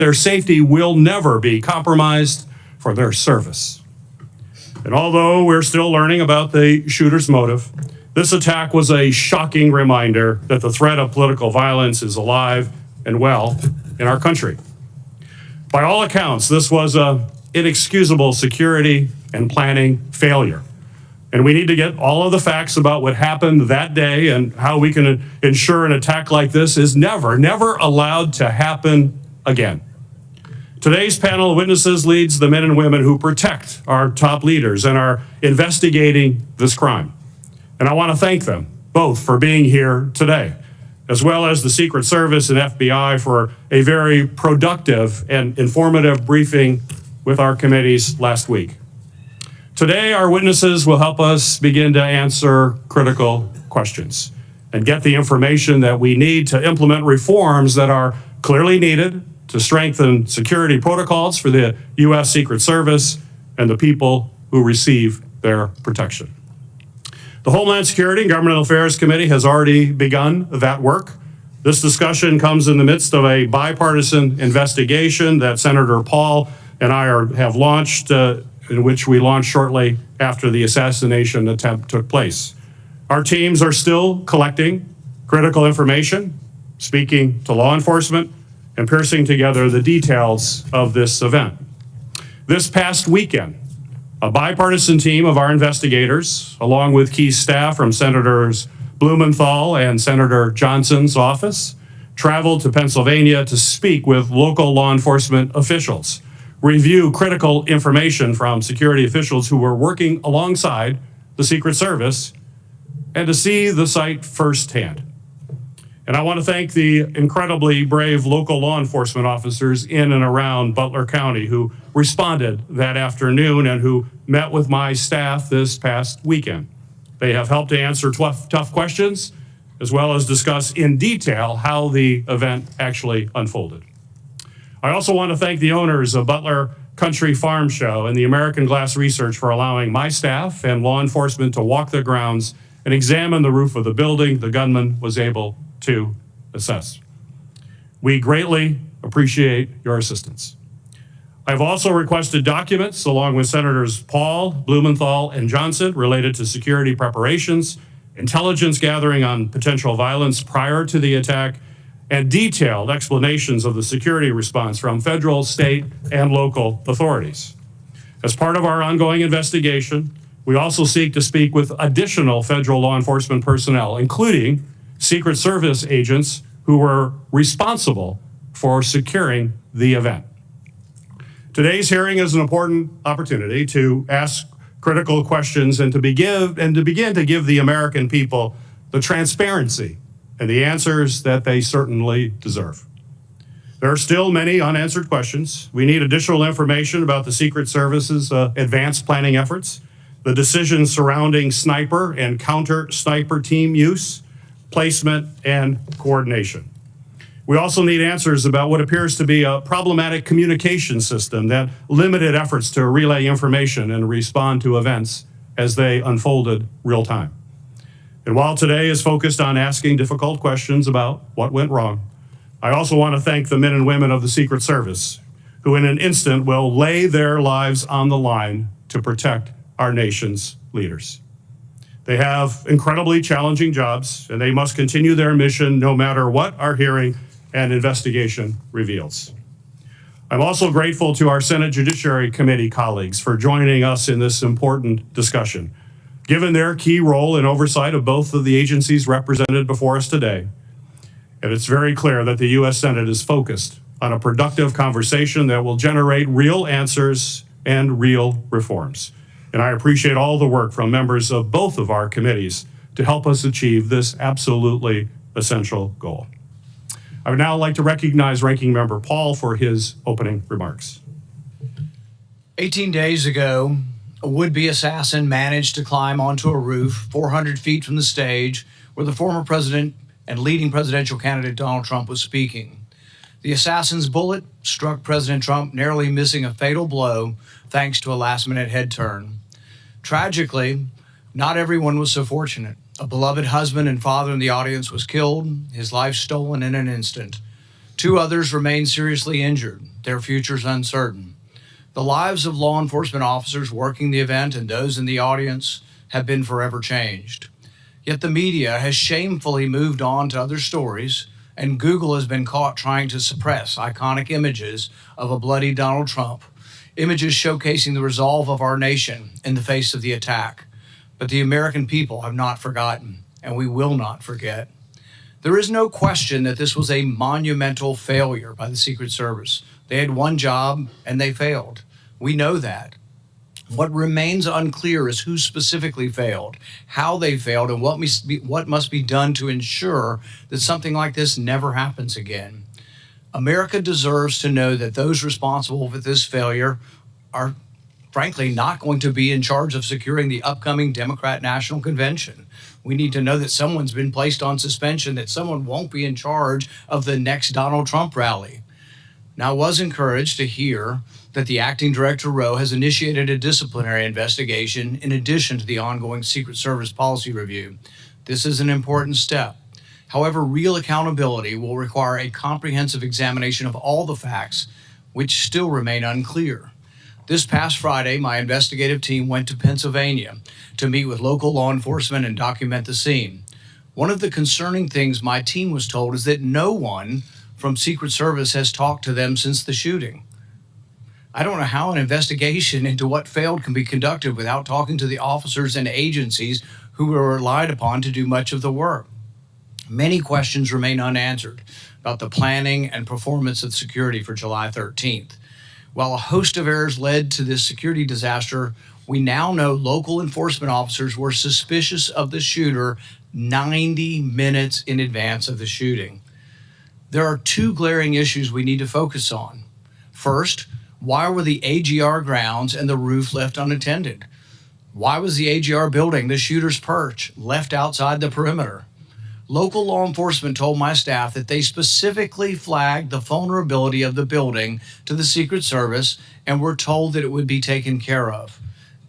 Their safety will never be compromised for their service. And although we're still learning about the shooter's motive, this attack was a shocking reminder that the threat of political violence is alive and well in our country. By all accounts, this was an inexcusable security and planning failure. And we need to get all of the facts about what happened that day and how we can ensure an attack like this is never allowed to happen again. Today's panel of witnesses leads the men and women who protect our top leaders and are investigating this crime. And I want to thank them both for being here today, as well as the Secret Service and FBI for a very productive and informative briefing with our committees last week. Today, our witnesses will help us begin to answer critical questions and get the information that we need to implement reforms that are clearly needed to strengthen security protocols for the U.S. Secret Service and the people who receive their protection. The Homeland Security and Governmental Affairs Committee has already begun that work. This discussion comes in the midst of a bipartisan investigation that Senator Paul and I have launched, in which we launched shortly after the assassination attempt took place. Our teams are still collecting critical information, speaking to law enforcement, and piecing together the details of this event. This past weekend, a bipartisan team of our investigators, along with key staff from Senators Blumenthal and Senator Johnson's office, traveled to Pennsylvania to speak with local law enforcement officials, review critical information from security officials who were working alongside the Secret Service, and to see the site firsthand. And I want to thank the incredibly brave local law enforcement officers in and around Butler County who responded that afternoon and who met with my staff this past weekend. They have helped to answer tough questions, as well as discuss in detail how the event actually unfolded. I also want to thank the owners of Butler Country Farm Show and the American Glass Research for allowing my staff and law enforcement to walk the grounds and examine the roof of the building the gunman was able to assess. We greatly appreciate your assistance. I've also requested documents along with Senators Paul, Blumenthal, and Johnson related to security preparations, intelligence gathering on potential violence prior to the attack, and detailed explanations of the security response from federal, state, and local authorities. As part of our ongoing investigation, we also seek to speak with additional federal law enforcement personnel, including Secret Service agents who were responsible for securing the event. Today's hearing is an important opportunity to ask critical questions and to begin to give the American people the transparency and the answers that they certainly deserve. There are still many unanswered questions. We need additional information about the Secret Service's advanced planning efforts, the decisions surrounding sniper and counter-sniper team use, placement, and coordination. We also need answers about what appears to be a problematic communication system that limited efforts to relay information and respond to events as they unfolded real time. And while today is focused on asking difficult questions about what went wrong, I also want to thank the men and women of the Secret Service who in an instant will lay their lives on the line to protect our nation's leaders. They have incredibly challenging jobs, and they must continue their mission no matter what our hearing and investigation reveals. I'm also grateful to our Senate Judiciary Committee colleagues for joining us in this important discussion. Given their key role in oversight of both of the agencies represented before us today, and it's very clear that the U.S. Senate is focused on a productive conversation that will generate real answers and real reforms. And I appreciate all the work from members of both of our committees to help us achieve this absolutely essential goal. I would now like to recognize Ranking Member Paul for his opening remarks. 18 days ago, a would-be assassin managed to climb onto a roof 400 feet from the stage where the former president and leading presidential candidate Donald Trump was speaking. The assassin's bullet struck President Trump, narrowly missing a fatal blow thanks to a last-minute head turn. Tragically, not everyone was so fortunate. A beloved husband and father in the audience was killed, his life stolen in an instant. 2 others remain seriously injured. Their future's uncertain. The lives of law enforcement officers working the event and those in the audience have been forever changed. Yet the media has shamefully moved on to other stories, and Google has been caught trying to suppress iconic images of a bloody Donald Trump, images showcasing the resolve of our nation in the face of the attack. But the American people have not forgotten, and we will not forget. There is no question that this was a monumental failure by the Secret Service. They had one job, and they failed. We know that. What remains unclear is who specifically failed, how they failed, and what must be done to ensure that something like this never happens again. America deserves to know that those responsible for this failure are, frankly, not going to be in charge of securing the upcoming Democrat National Convention. We need to know that someone's been placed on suspension, that someone won't be in charge of the next Donald Trump rally. Now, I was encouraged to hear that the acting director, Rowe, has initiated a disciplinary investigation in addition to the ongoing Secret Service policy review. This is an important step. However, real accountability will require a comprehensive examination of all the facts, which still remain unclear. This past Friday, my investigative team went to Pennsylvania to meet with local law enforcement and document the scene. One of the concerning things my team was told is that no one from Secret Service has talked to them since the shooting. I don't know how an investigation into what failed can be conducted without talking to the officers and agencies who were relied upon to do much of the work. Many questions remain unanswered about the planning and performance of security for July 13th. While a host of errors led to this security disaster, we now know local enforcement officers were suspicious of the shooter 90 minutes in advance of the shooting. There are two glaring issues we need to focus on. First, why were the AGR grounds and the roof left unattended? Why was the AGR building, the shooter's perch, left outside the perimeter? Local law enforcement told my staff that they specifically flagged the vulnerability of the building to the Secret Service and were told that it would be taken care of.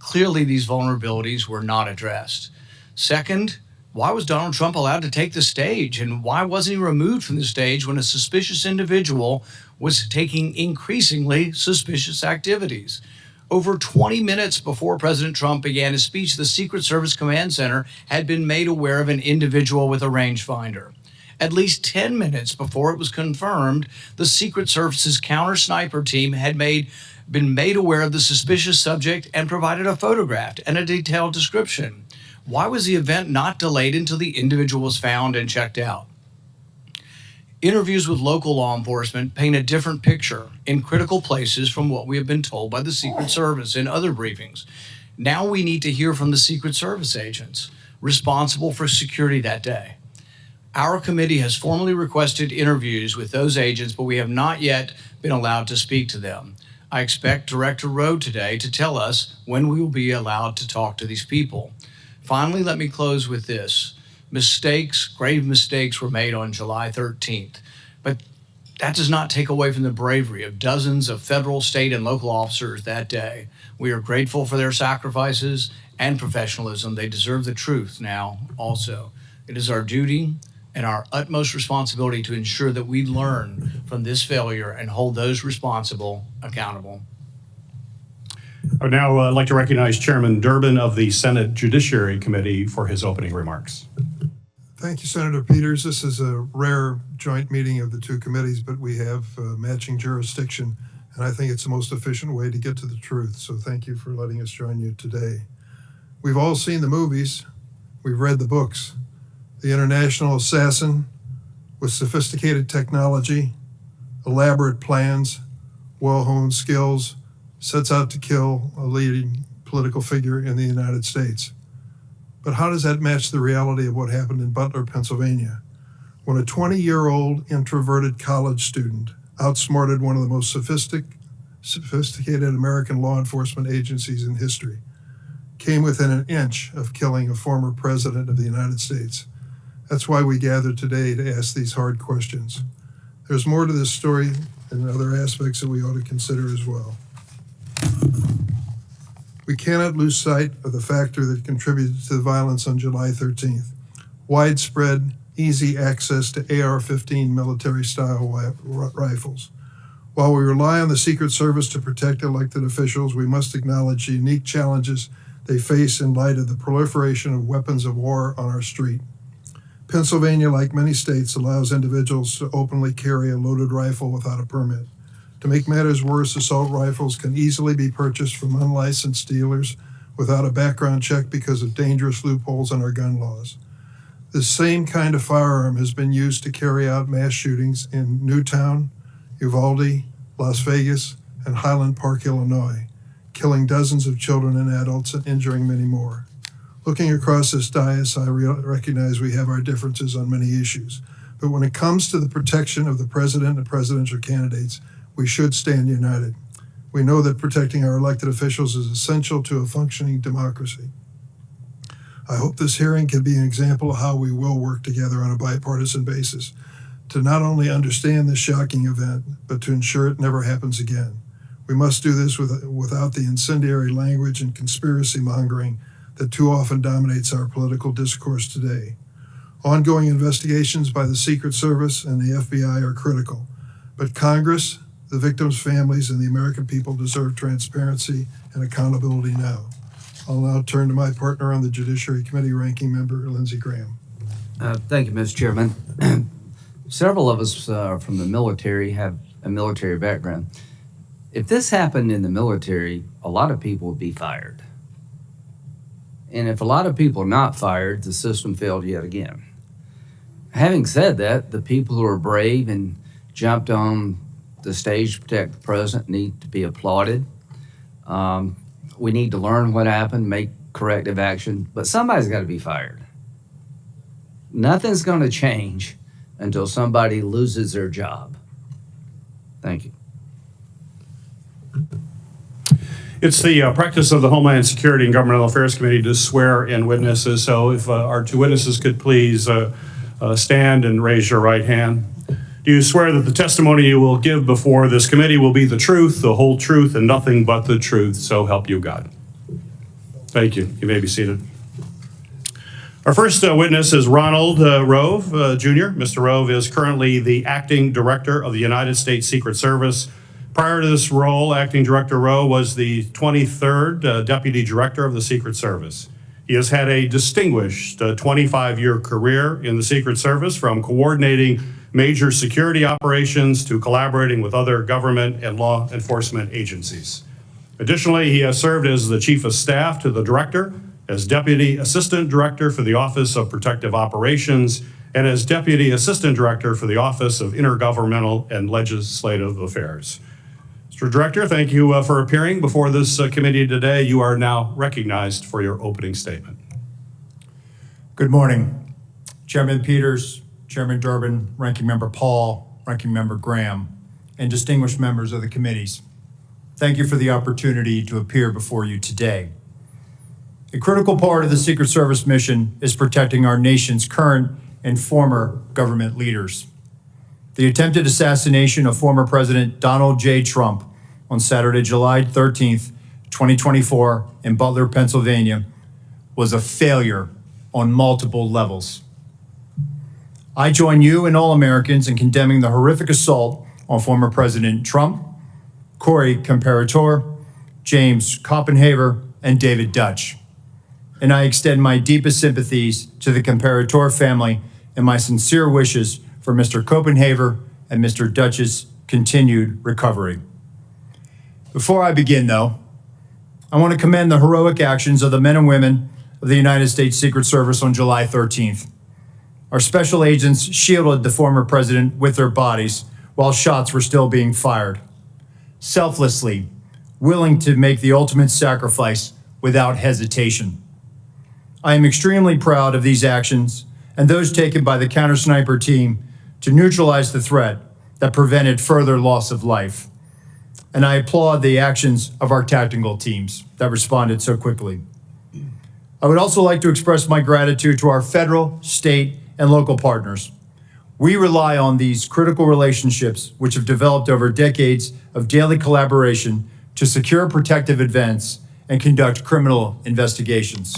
Clearly, these vulnerabilities were not addressed. Second, why was Donald Trump allowed to take the stage, and why wasn't he removed from the stage when a suspicious individual was taking increasingly suspicious activities? Over 20 minutes before President Trump began his speech, the Secret Service Command Center had been made aware of an individual with a rangefinder. At least 10 minutes before it was confirmed, the Secret Service's counter-sniper team had been made aware of the suspicious subject and provided a photograph and a detailed description. Why was the event not delayed until the individual was found and checked out? Interviews with local law enforcement paint a different picture in critical places from what we have been told by the Secret Service in other briefings. Now we need to hear from the Secret Service agents responsible for security that day. Our committee has formally requested interviews with those agents, but we have not yet been allowed to speak to them. I expect Director Rowe today to tell us when we will be allowed to talk to these people. Finally, let me close with this. Grave mistakes were made on July 13th, but that does not take away from the bravery of dozens of federal, state, and local officers that day. We are grateful for their sacrifices and professionalism. They deserve the truth now also. It is our duty and our utmost responsibility to ensure that we learn from this failure and hold those responsible accountable. I would now like to recognize Chairman Durbin of the Senate Judiciary Committee for his opening remarks. Thank you, Senator Peters. This is a rare joint meeting of the two committees, but we have matching jurisdiction, and I think it's the most efficient way to get to the truth. So thank you for letting us join you today. We've all seen the movies. We've read the books. The international assassin with sophisticated technology, elaborate plans, well-honed skills, sets out to kill a leading political figure in the United States. But how does that match the reality of what happened in Butler, Pennsylvania, when a 20-year-old introverted college student outsmarted one of the most sophisticated American law enforcement agencies in history, came within an inch of killing a former president of the United States? That's why we gathered today to ask these hard questions. There's more to this story and other aspects that we ought to consider as well. We cannot lose sight of the factor that contributed to the violence on July 13th. Widespread, easy access to AR-15 military-style rifles. While we rely on the Secret Service to protect elected officials, we must acknowledge the unique challenges they face in light of the proliferation of weapons of war on our street. Pennsylvania, like many states, allows individuals to openly carry a loaded rifle without a permit. To make matters worse, assault rifles can easily be purchased from unlicensed dealers without a background check because of dangerous loopholes in our gun laws. This same kind of firearm has been used to carry out mass shootings in Newtown, Uvalde, Las Vegas, and Highland Park, Illinois, killing dozens of children and adults and injuring many more. Looking across this dais, I recognize we have our differences on many issues, but when it comes to the protection of the president and presidential candidates, we should stand united. We know that protecting our elected officials is essential to a functioning democracy. I hope this hearing can be an example of how we will work together on a bipartisan basis to not only understand this shocking event, but to ensure it never happens again. We must do this without the incendiary language and conspiracy mongering that too often dominates our political discourse today. Ongoing investigations by the Secret Service and the FBI are critical, but Congress, the victims' families, and the American people deserve transparency and accountability now. I'll now turn to my partner on the Judiciary Committee, Ranking Member Lindsey Graham. Thank you, Mr. Chairman. Several of us from the military have a military background. If this happened in the military, a lot of people would be fired. And if a lot of people are not fired, the system failed yet again. Having said that, the people who are brave and jumped on the stage to protect the president need to be applauded. We need to learn what happened, make corrective action, but somebody's got to be fired. Nothing's going to change until somebody loses their job. Thank you. It's the practice of the Homeland Security and Governmental Affairs Committee to swear in witnesses. So if our two witnesses could please stand and raise your right hand. Do you swear that the testimony you will give before this committee will be the truth, the whole truth, and nothing but the truth, so help you God? Thank you. You may be seated. Our first witness is Ronald Rowe, Jr. Mr. Rowe is currently the Acting Director of the United States Secret Service. Prior to this role, Acting Director Rowe was the 23rd Deputy Director of the Secret Service. He has had a distinguished 25-year career in the Secret Service, from coordinating major security operations to collaborating with other government and law enforcement agencies. Additionally, he has served as the Chief of Staff to the Director, as Deputy Assistant Director for the Office of Protective Operations, and as Deputy Assistant Director for the Office of Intergovernmental and Legislative Affairs. Mr. Director, thank you for appearing before this committee today. You are now recognized for your opening statement. Good morning, Chairman Peters, Chairman Durbin, Ranking Member Paul, Ranking Member Graham, and distinguished members of the committees. Thank you for the opportunity to appear before you today. A critical part of the Secret Service mission is protecting our nation's current and former government leaders. The attempted assassination of former President Donald J. Trump on Saturday, July 13th, 2024 in Butler, Pennsylvania, was a failure on multiple levels. I join you and all Americans in condemning the horrific assault on former President Trump, Corey Comparator, James Copenhaver, and David Dutch. And I extend my deepest sympathies to the Comparator family and my sincere wishes for Mr. Copenhaver and Mr. Dutch's continued recovery. Before I begin, though, I want to commend the heroic actions of the men and women of the United States Secret Service on July 13th. Our special agents shielded the former president with their bodies while shots were still being fired, selflessly, willing to make the ultimate sacrifice without hesitation. I am extremely proud of these actions and those taken by the counter-sniper team to neutralize the threat that prevented further loss of life. And I applaud the actions of our tactical teams that responded so quickly. I would also like to express my gratitude to our federal, state, and local partners. We rely on these critical relationships, which have developed over decades of daily collaboration to secure protective events and conduct criminal investigations.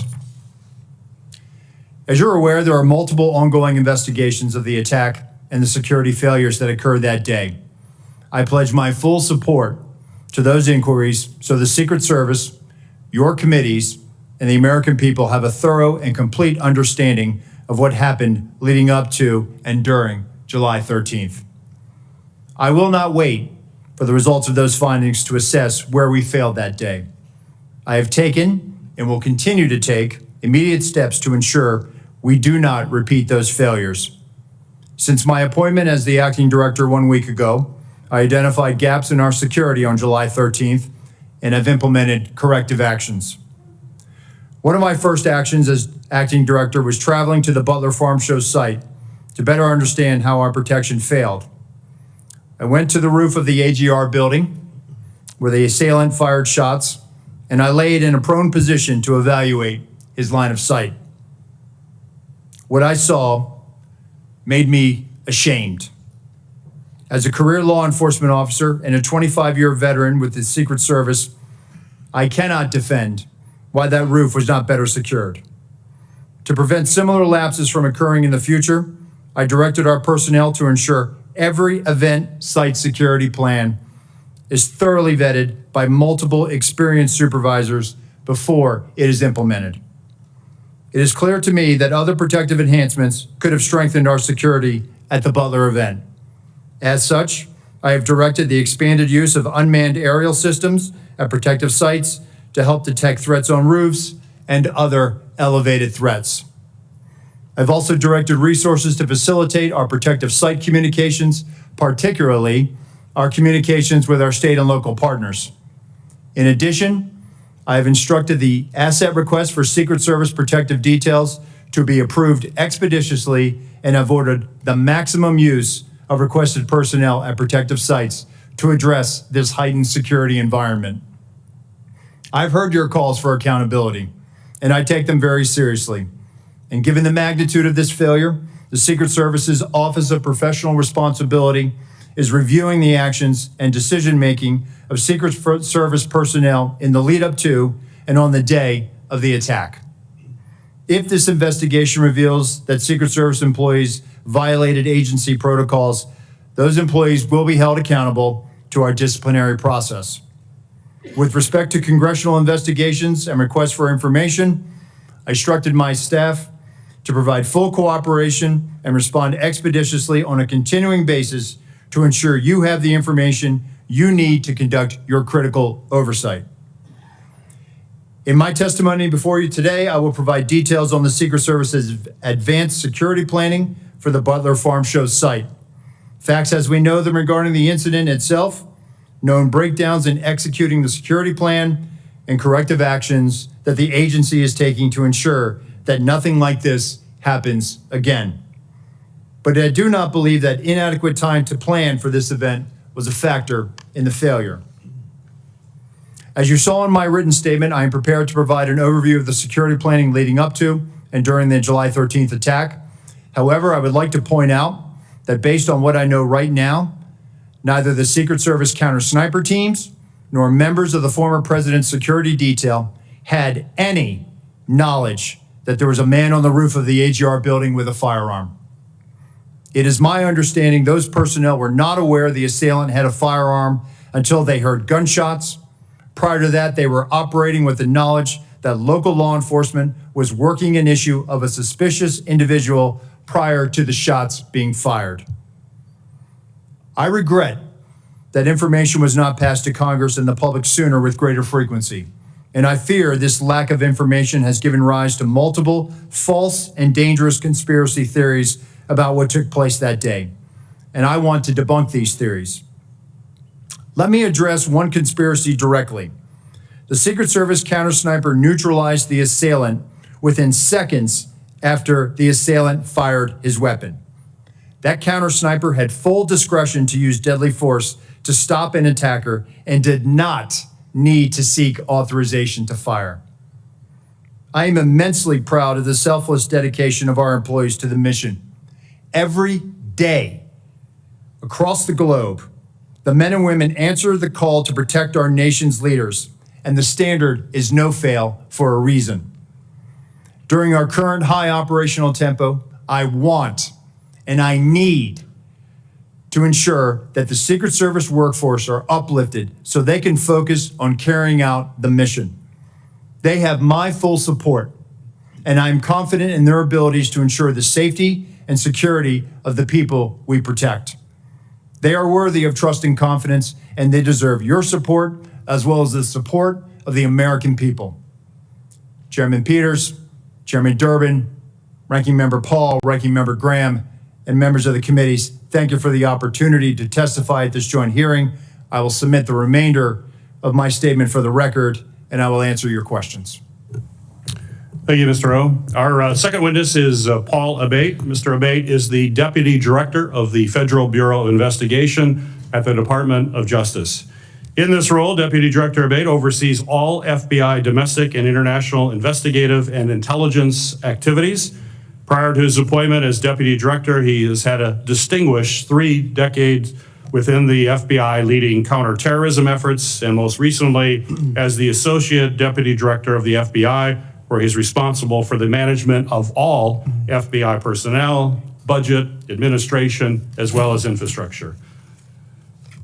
As you're aware, there are multiple ongoing investigations of the attack and the security failures that occurred that day. I pledge my full support to those inquiries so the Secret Service, your committees, and the American people have a thorough and complete understanding of what happened leading up to and during July 13th. I will not wait for the results of those findings to assess where we failed that day. I have taken and will continue to take immediate steps to ensure we do not repeat those failures. Since my appointment as the acting director 1 week ago, I identified gaps in our security on July 13th and have implemented corrective actions. One of my first actions as acting director was traveling to the Butler Farm Show site to better understand how our protection failed. I went to the roof of the AGR building where the assailant fired shots, and I laid in a prone position to evaluate his line of sight. What I saw made me ashamed. As a career law enforcement officer and a 25-year veteran with the Secret Service, I cannot defend why that roof was not better secured. To prevent similar lapses from occurring in the future, I directed our personnel to ensure every event site security plan is thoroughly vetted by multiple experienced supervisors before it is implemented. It is clear to me that other protective enhancements could have strengthened our security at the Butler event. As such, I have directed the expanded use of unmanned aerial systems at protective sites to help detect threats on roofs and other elevated threats. I've also directed resources to facilitate our protective site communications, particularly our communications with our state and local partners. In addition, I have instructed the asset request for Secret Service protective details to be approved expeditiously and have ordered the maximum use of requested personnel at protective sites to address this heightened security environment. I've heard your calls for accountability, and I take them very seriously. And given the magnitude of this failure, the Secret Service's Office of Professional Responsibility is reviewing the actions and decision-making of Secret Service personnel in the lead up to and on the day of the attack. If this investigation reveals that Secret Service employees violated agency protocols, those employees will be held accountable to our disciplinary process. With respect to congressional investigations and requests for information, I instructed my staff to provide full cooperation and respond expeditiously on a continuing basis to ensure you have the information you need to conduct your critical oversight. In my testimony before you today, I will provide details on the Secret Service's advanced security planning for the Butler Farm Show site. Facts as we know them regarding the incident itself, known breakdowns in executing the security plan, and corrective actions that the agency is taking to ensure that nothing like this happens again. But I do not believe that inadequate time to plan for this event was a factor in the failure. As you saw in my written statement, I am prepared to provide an overview of the security planning leading up to and during the July 13th attack. However, I would like to point out that based on what I know right now, neither the Secret Service counter-sniper teams nor members of the former president's security detail had any knowledge that there was a man on the roof of the AGR building with a firearm. It is my understanding those personnel were not aware the assailant had a firearm until they heard gunshots. Prior to that, they were operating with the knowledge that local law enforcement was working an issue of a suspicious individual prior to the shots being fired. I regret that information was not passed to Congress and the public sooner with greater frequency. And I fear this lack of information has given rise to multiple false and dangerous conspiracy theories about what took place that day. And I want to debunk these theories. Let me address one conspiracy directly. The Secret Service counter-sniper neutralized the assailant within seconds after the assailant fired his weapon. That counter-sniper had full discretion to use deadly force to stop an attacker and did not need to seek authorization to fire. I am immensely proud of the selfless dedication of our employees to the mission. Every day, across the globe, the men and women answer the call to protect our nation's leaders, and the standard is no fail for a reason. During our current high operational tempo, I want and I need to ensure that the Secret Service workforce are uplifted so they can focus on carrying out the mission. They have my full support, and I'm confident in their abilities to ensure the safety and security of the people we protect. They are worthy of trust and confidence, and they deserve your support as well as the support of the American people. Chairman Peters, Chairman Durbin, Ranking Member Paul, Ranking Member Graham, and members of the committees, thank you for the opportunity to testify at this joint hearing. I will submit the remainder of my statement for the record, and I will answer your questions. Thank you, Mr. Rowe. Our second witness is Paul Abbate. Mr. Abbate is the Deputy Director of the Federal Bureau of Investigation at the Department of Justice. In this role, Deputy Director Abbate oversees all FBI domestic and international investigative and intelligence activities. Prior to his appointment as Deputy Director, he has had a distinguished 3 decades within the FBI leading counterterrorism efforts, and most recently as the Associate Deputy Director of the FBI, where he's responsible for the management of all FBI personnel, budget, administration, as well as infrastructure.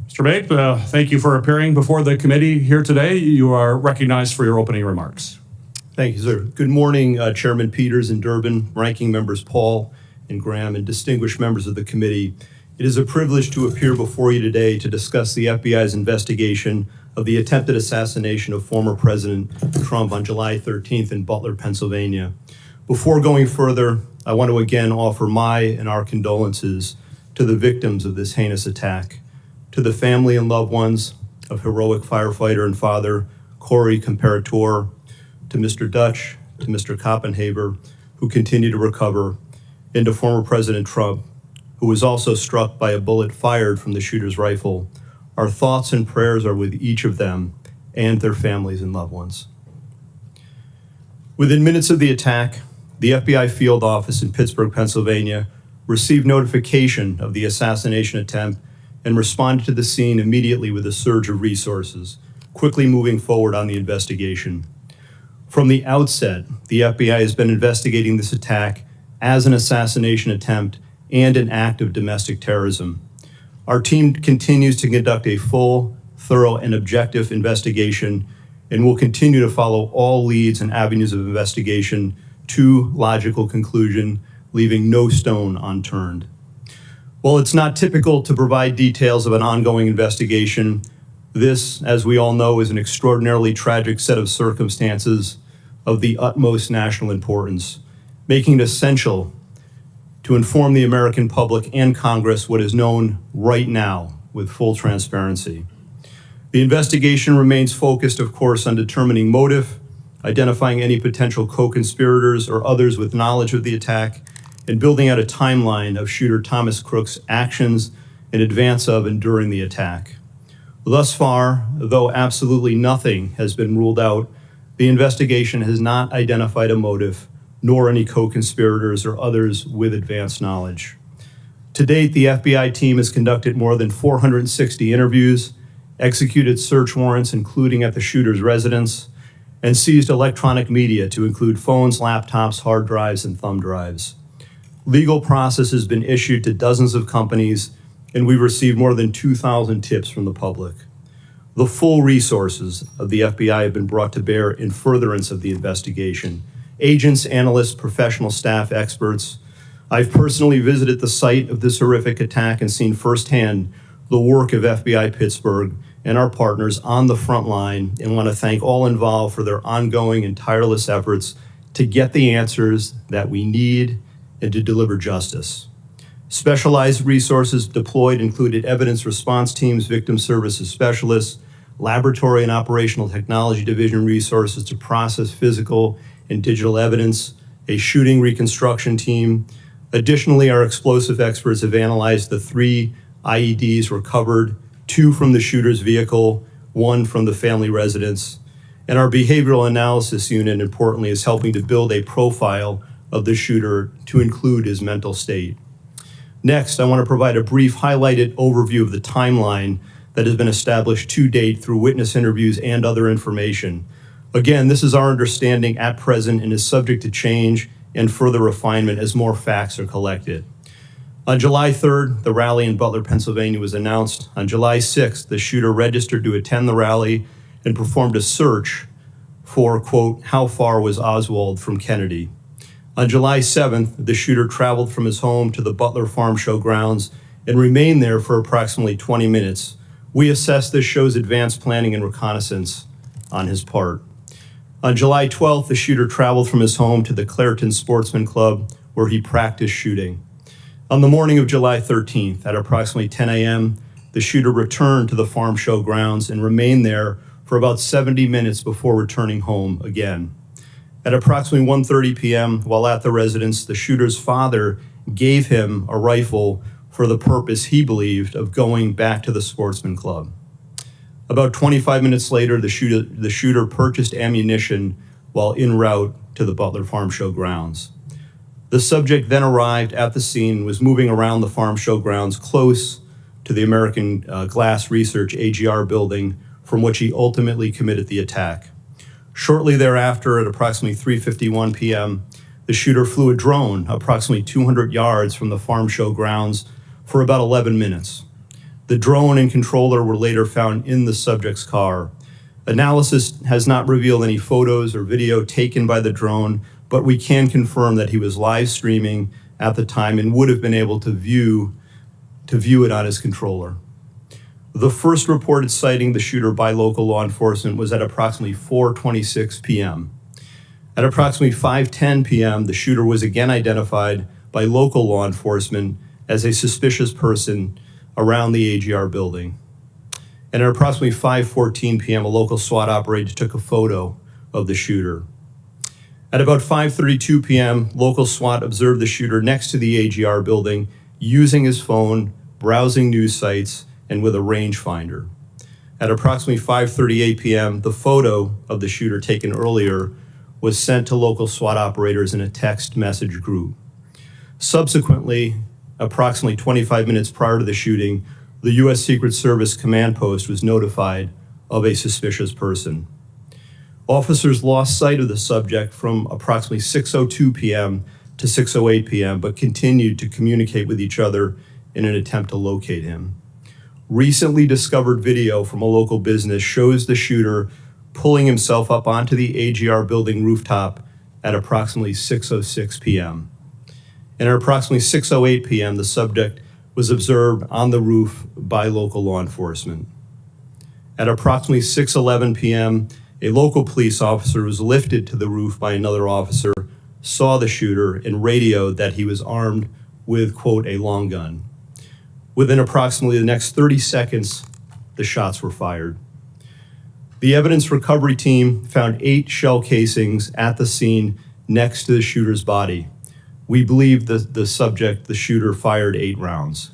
Mr. Abbate, thank you for appearing before the committee here today. You are recognized for your opening remarks. Thank you, sir. Good morning, Chairman Peters and Durbin, Ranking Members Paul and Graham, and distinguished members of the committee. It is a privilege to appear before you today to discuss the FBI's investigation of the attempted assassination of former President Trump on July 13th in Butler, Pennsylvania. Before going further, I want to again offer my and our condolences to the victims of this heinous attack, to the family and loved ones of heroic firefighter and father Corey Comparator, to Mr. Dutch, to Mr. Koppenhaber, who continue to recover, and to former President Trump, who was also struck by a bullet fired from the shooter's rifle. Our thoughts and prayers are with each of them and their families and loved ones. Within minutes of the attack, the FBI field office in Pittsburgh, Pennsylvania, received notification of the assassination attempt and responded to the scene immediately with a surge of resources, quickly moving forward on the investigation. From the outset, the FBI has been investigating this attack as an assassination attempt and an act of domestic terrorism. Our team continues to conduct a full, thorough, and objective investigation and will continue to follow all leads and avenues of investigation to logical conclusion, leaving no stone unturned. While it's not typical to provide details of an ongoing investigation, this, as we all know, is an extraordinarily tragic set of circumstances of the utmost national importance, making it essential to inform the American public and Congress what is known right now with full transparency. The investigation remains focused, of course, on determining motive, identifying any potential co-conspirators or others with knowledge of the attack, and building out a timeline of shooter Thomas Crook's actions in advance of and during the attack. Thus far, though absolutely nothing has been ruled out, the investigation has not identified a motive, nor any co-conspirators or others with advanced knowledge. To date, the FBI team has conducted more than 460 interviews, executed search warrants, including at the shooter's residence, and seized electronic media to include phones, laptops, hard drives, and thumb drives. Legal process has been issued to dozens of companies, and we've received more than 2,000 tips from the public. The full resources of the FBI have been brought to bear in furtherance of the investigation. Agents, analysts, professional staff, experts. I've personally visited the site of this horrific attack and seen firsthand the work of FBI Pittsburgh and our partners on the front line, and want to thank all involved for their ongoing and tireless efforts to get the answers that we need and to deliver justice. Specialized resources deployed included evidence response teams, victim services specialists, laboratory and operational technology division resources to process physical and digital evidence, a shooting reconstruction team. Additionally, our explosive experts have analyzed the 3 IEDs recovered, 2 from the shooter's vehicle, 1 from the family residence. And our behavioral analysis unit, importantly, is helping to build a profile of the shooter to include his mental state. Next, I want to provide a brief highlighted overview of the timeline that has been established to date through witness interviews and other information. Again, this is our understanding at present and is subject to change and further refinement as more facts are collected. On July 3rd, the rally in Butler, Pennsylvania was announced. On July 6th, the shooter registered to attend the rally and performed a search for, quote, how far was Oswald from Kennedy? On July 7th, the shooter traveled from his home to the Butler Farm Show grounds and remained there for approximately 20 minutes. We assess this shows advanced planning and reconnaissance on his part. On July 12th, the shooter traveled from his home to the Clairton Sportsman Club, where he practiced shooting. On the morning of July 13th, at approximately 10 a.m., the shooter returned to the farm show grounds and remained there for about 70 minutes before returning home again. At approximately 1:30 p.m., while at the residence, the shooter's father gave him a rifle for the purpose he believed of going back to the Sportsman Club. About 25 minutes later, the shooter purchased ammunition while en route to the Butler Farm Show grounds. The subject then arrived at the scene and was moving around the farm show grounds close to the American Glass Research AGR building, from which he ultimately committed the attack. Shortly thereafter, at approximately 3:51 p.m., the shooter flew a drone approximately 200 yards from the farm show grounds for about 11 minutes. The drone and controller were later found in the subject's car. Analysis has not revealed any photos or video taken by the drone, but we can confirm that he was live streaming at the time and would have been able to view it on his controller. The first reported sighting the shooter by local law enforcement was at approximately 4:26 p.m. At approximately 5:10 p.m., the shooter was again identified by local law enforcement as a suspicious person around the AGR building. And at approximately 5:14 p.m., a local SWAT operator took a photo of the shooter. At about 5:32 p.m., local SWAT observed the shooter next to the AGR building using his phone, browsing news sites, and with a rangefinder. At approximately 5:38 p.m., the photo of the shooter taken earlier was sent to local SWAT operators in a text message group. Subsequently, approximately 25 minutes prior to the shooting, the U.S. Secret Service command post was notified of a suspicious person. Officers lost sight of the subject from approximately 6:02 p.m. to 6:08 p.m., but continued to communicate with each other in an attempt to locate him. Recently discovered video from a local business shows the shooter pulling himself up onto the AGR building rooftop at approximately 6:06 p.m. And at approximately 6:08 p.m., the subject was observed on the roof by local law enforcement. At approximately 6:11 p.m., a local police officer was lifted to the roof by another officer, saw the shooter, and radioed that he was armed with, quote, a long gun. Within approximately the next 30 seconds, the shots were fired. The evidence recovery team found 8 shell casings at the scene next to the shooter's body. We believe the shooter, fired 8 rounds.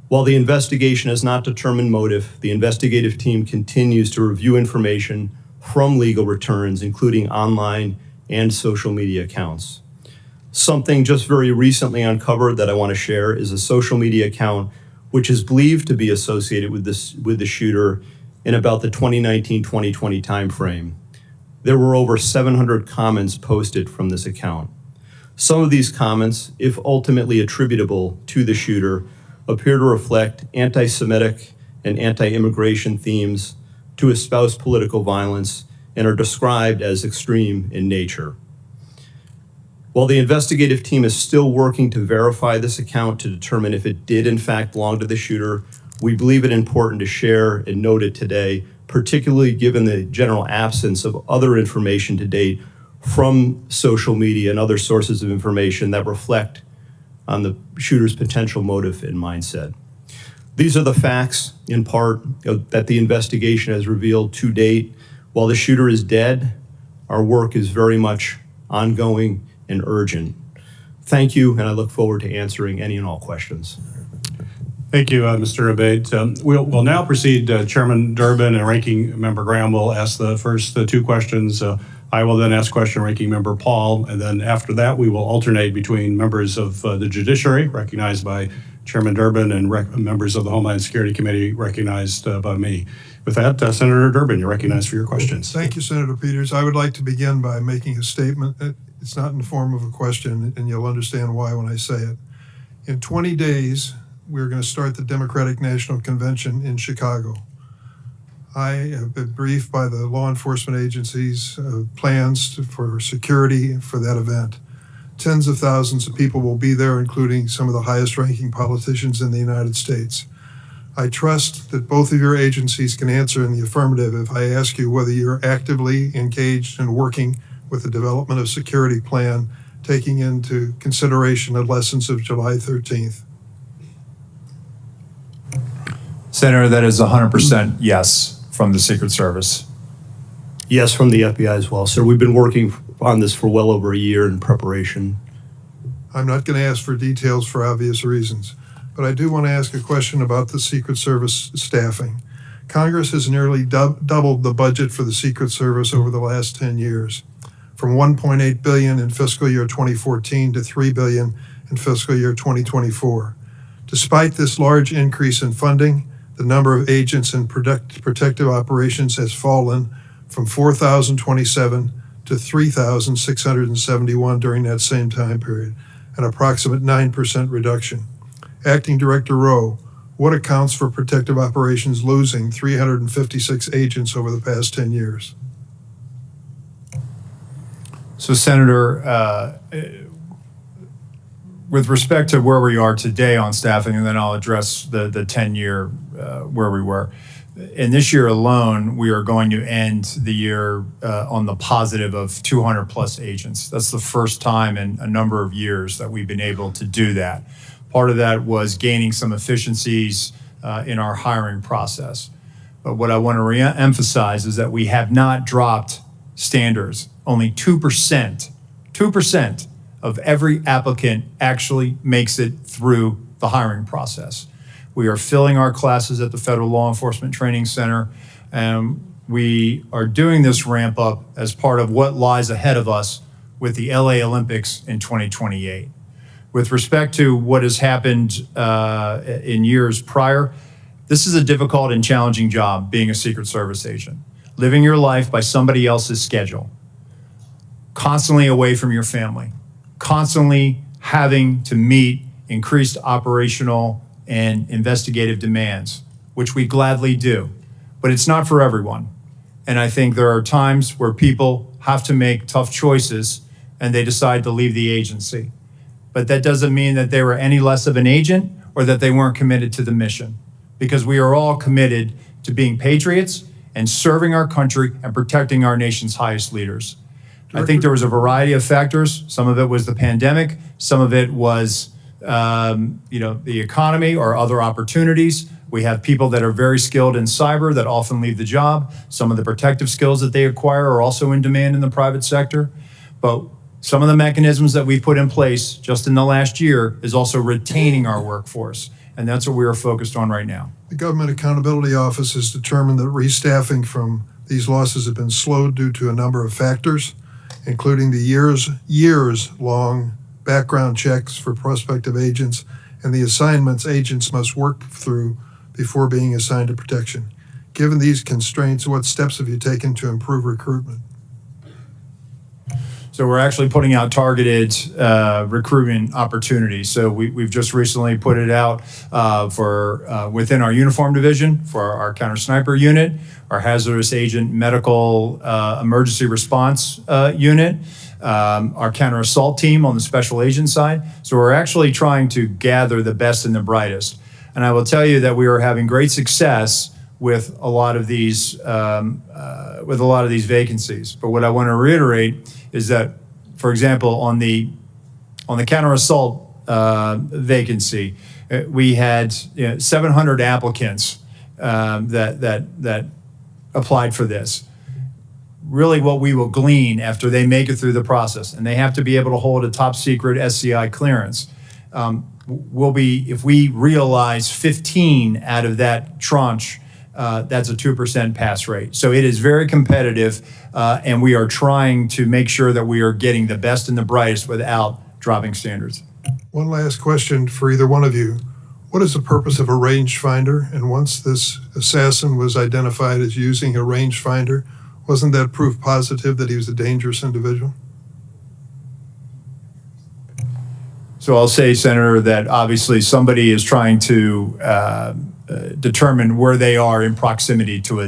While the investigation has not determined motive, the investigative team continues to review information from legal returns, including online and social media accounts. Something just very recently uncovered that I want to share is a social media account which is believed to be associated with the shooter in about the 2019-2020 timeframe. There were over 700 comments posted from this account. Some of these comments, if ultimately attributable to the shooter, appear to reflect anti-Semitic and anti-immigration themes, to espouse political violence, and are described as extreme in nature. While the investigative team is still working to verify this account to determine if it did in fact belong to the shooter, we believe it important to share and note it today, particularly given the general absence of other information to date from social media and other sources of information that reflect on the shooter's potential motive and mindset. These are the facts, in part, that the investigation has revealed to date. While the shooter is dead, our work is very much ongoing and urgent. Thank you, and I look forward to answering any and all questions. Thank you, Mr. Abbate. We'll now proceed. Chairman Durbin and Ranking Member Graham will ask the first 2 questions. I will then ask question Ranking Member Paul, and then after that, we will alternate between members of the Judiciary, recognized by Chairman Durbin, and members of the Homeland Security Committee, recognized by me. With that, Senator Durbin, you're recognized for your questions. Thank you, Senator Peters. I would like to begin by making a statement. It's not in the form of a question, and you'll understand why when I say it. In 20 days, we're going to start the Democratic National Convention in Chicago. I have been briefed by the law enforcement agencies plans for security for that event. Tens of thousands of people will be there, including some of the highest ranking politicians in the United States. I trust that both of your agencies can answer in the affirmative if I ask you whether you're actively engaged in working with the development of security plan, taking into consideration the lessons of July 13th. Senator, that is 100% yes from the Secret Service. Yes, from the FBI as well, sir. We've been working on this for well over a year in preparation. I'm not going to ask for details for obvious reasons, but I do want to ask a question about the Secret Service staffing. Congress has nearly doubled the budget for the Secret Service over the last 10 years, from $1.8 billion in fiscal year 2014 to $3 billion in fiscal year 2024. Despite this large increase in funding, the number of agents in protective operations has fallen from 4,027 to 3,671 during that same time period, an approximate 9% reduction. Acting Director Rowe, what accounts for protective operations losing 356 agents over the past 10 years? So, Senator, with respect to where we are today on staffing, and then I'll address the 10-year where we were. In this year alone, we are going to end the year on the positive of 200 plus agents. That's the first time in a number of years that we've been able to do that. Part of that was gaining some efficiencies in our hiring process. But what I want to re-emphasize is that we have not dropped standards. Only 2% of every applicant actually makes it through the hiring process. We are filling our classes at the Federal Law Enforcement Training Center, and we are doing this ramp up as part of what lies ahead of us with the LA Olympics in 2028. With respect to what has happened in years prior, this is a difficult and challenging job, being a Secret Service agent. Living your life by somebody else's schedule, constantly away from your family, constantly having to meet increased operational and investigative demands, which we gladly do, but it's not for everyone. And I think there are times where people have to make tough choices and they decide to leave the agency. But that doesn't mean that they were any less of an agent or that they weren't committed to the mission, because we are all committed to being patriots and serving our country and protecting our nation's highest leaders. I think there was a variety of factors. Some of it was the pandemic. Some of it was, the economy or other opportunities. We have people that are very skilled in cyber that often leave the job. Some of the protective skills that they acquire are also in demand in the private sector. But some of the mechanisms that we've put in place just in the last year is also retaining our workforce. And that's what we are focused on right now. The Government Accountability Office has determined that restaffing from these losses have been slowed due to a number of factors, including the years-long background checks for prospective agents and the assignments agents must work through before being assigned to protection. Given these constraints, what steps have you taken to improve recruitment? So we're actually putting out targeted recruitment opportunities. So we've just recently put it out for within our uniform division for our counter sniper unit, our hazardous agent medical emergency response unit, our counter assault team on the special agent side. So we're actually trying to gather the best and the brightest. And I will tell you that we are having great success with a lot of these vacancies. But what I want to reiterate is that, for example, on the counter assault vacancy, we had 700 applicants that applied for this. Really, what we will glean after they make it through the process, and they have to be able to hold a top secret SCI clearance, will be, if we realize 15 out of that tranche, that's a 2% pass rate. So it is very competitive, and we are trying to make sure that we are getting the best and the brightest without dropping standards. One last question for either one of you. What is the purpose of a rangefinder? And once this assassin was identified as using a rangefinder, wasn't that proof positive that he was a dangerous individual? So I'll say, Senator, that obviously somebody is trying to determine where they are in proximity to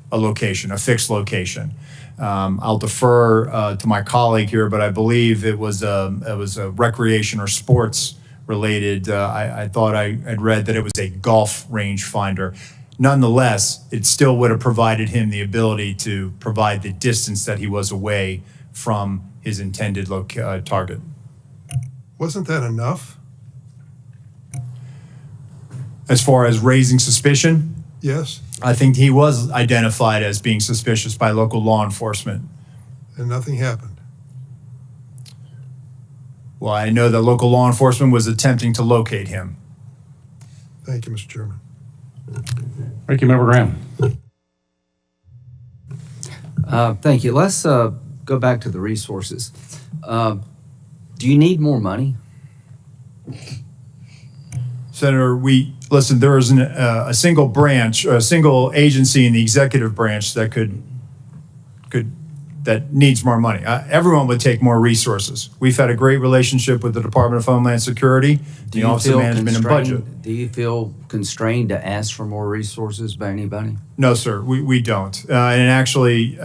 a location, a fixed location. I'll defer to my colleague here, but I believe it was a recreation or sports related. I thought I had read that it was a golf range finder. Nonetheless, it still would have provided him the ability to provide the distance that he was away from his intended target. Wasn't that enough? As far as raising suspicion, Yes, I think he was identified as being suspicious by local law enforcement. and nothing happened. Well, I know that local law enforcement was attempting to locate him. Thank you, Mr. Chairman. Thank you, Member Graham. Thank you. Let's go back to the resources. Do you need more money? Senator, listen, there is a single branch, or a single agency in the executive branch that that needs more money. Everyone would take more resources. We've had a great relationship with the Department of Homeland Security, the Office of Management and Budget. Do you feel constrained to ask for more resources by anybody? No, sir, we don't. And actually,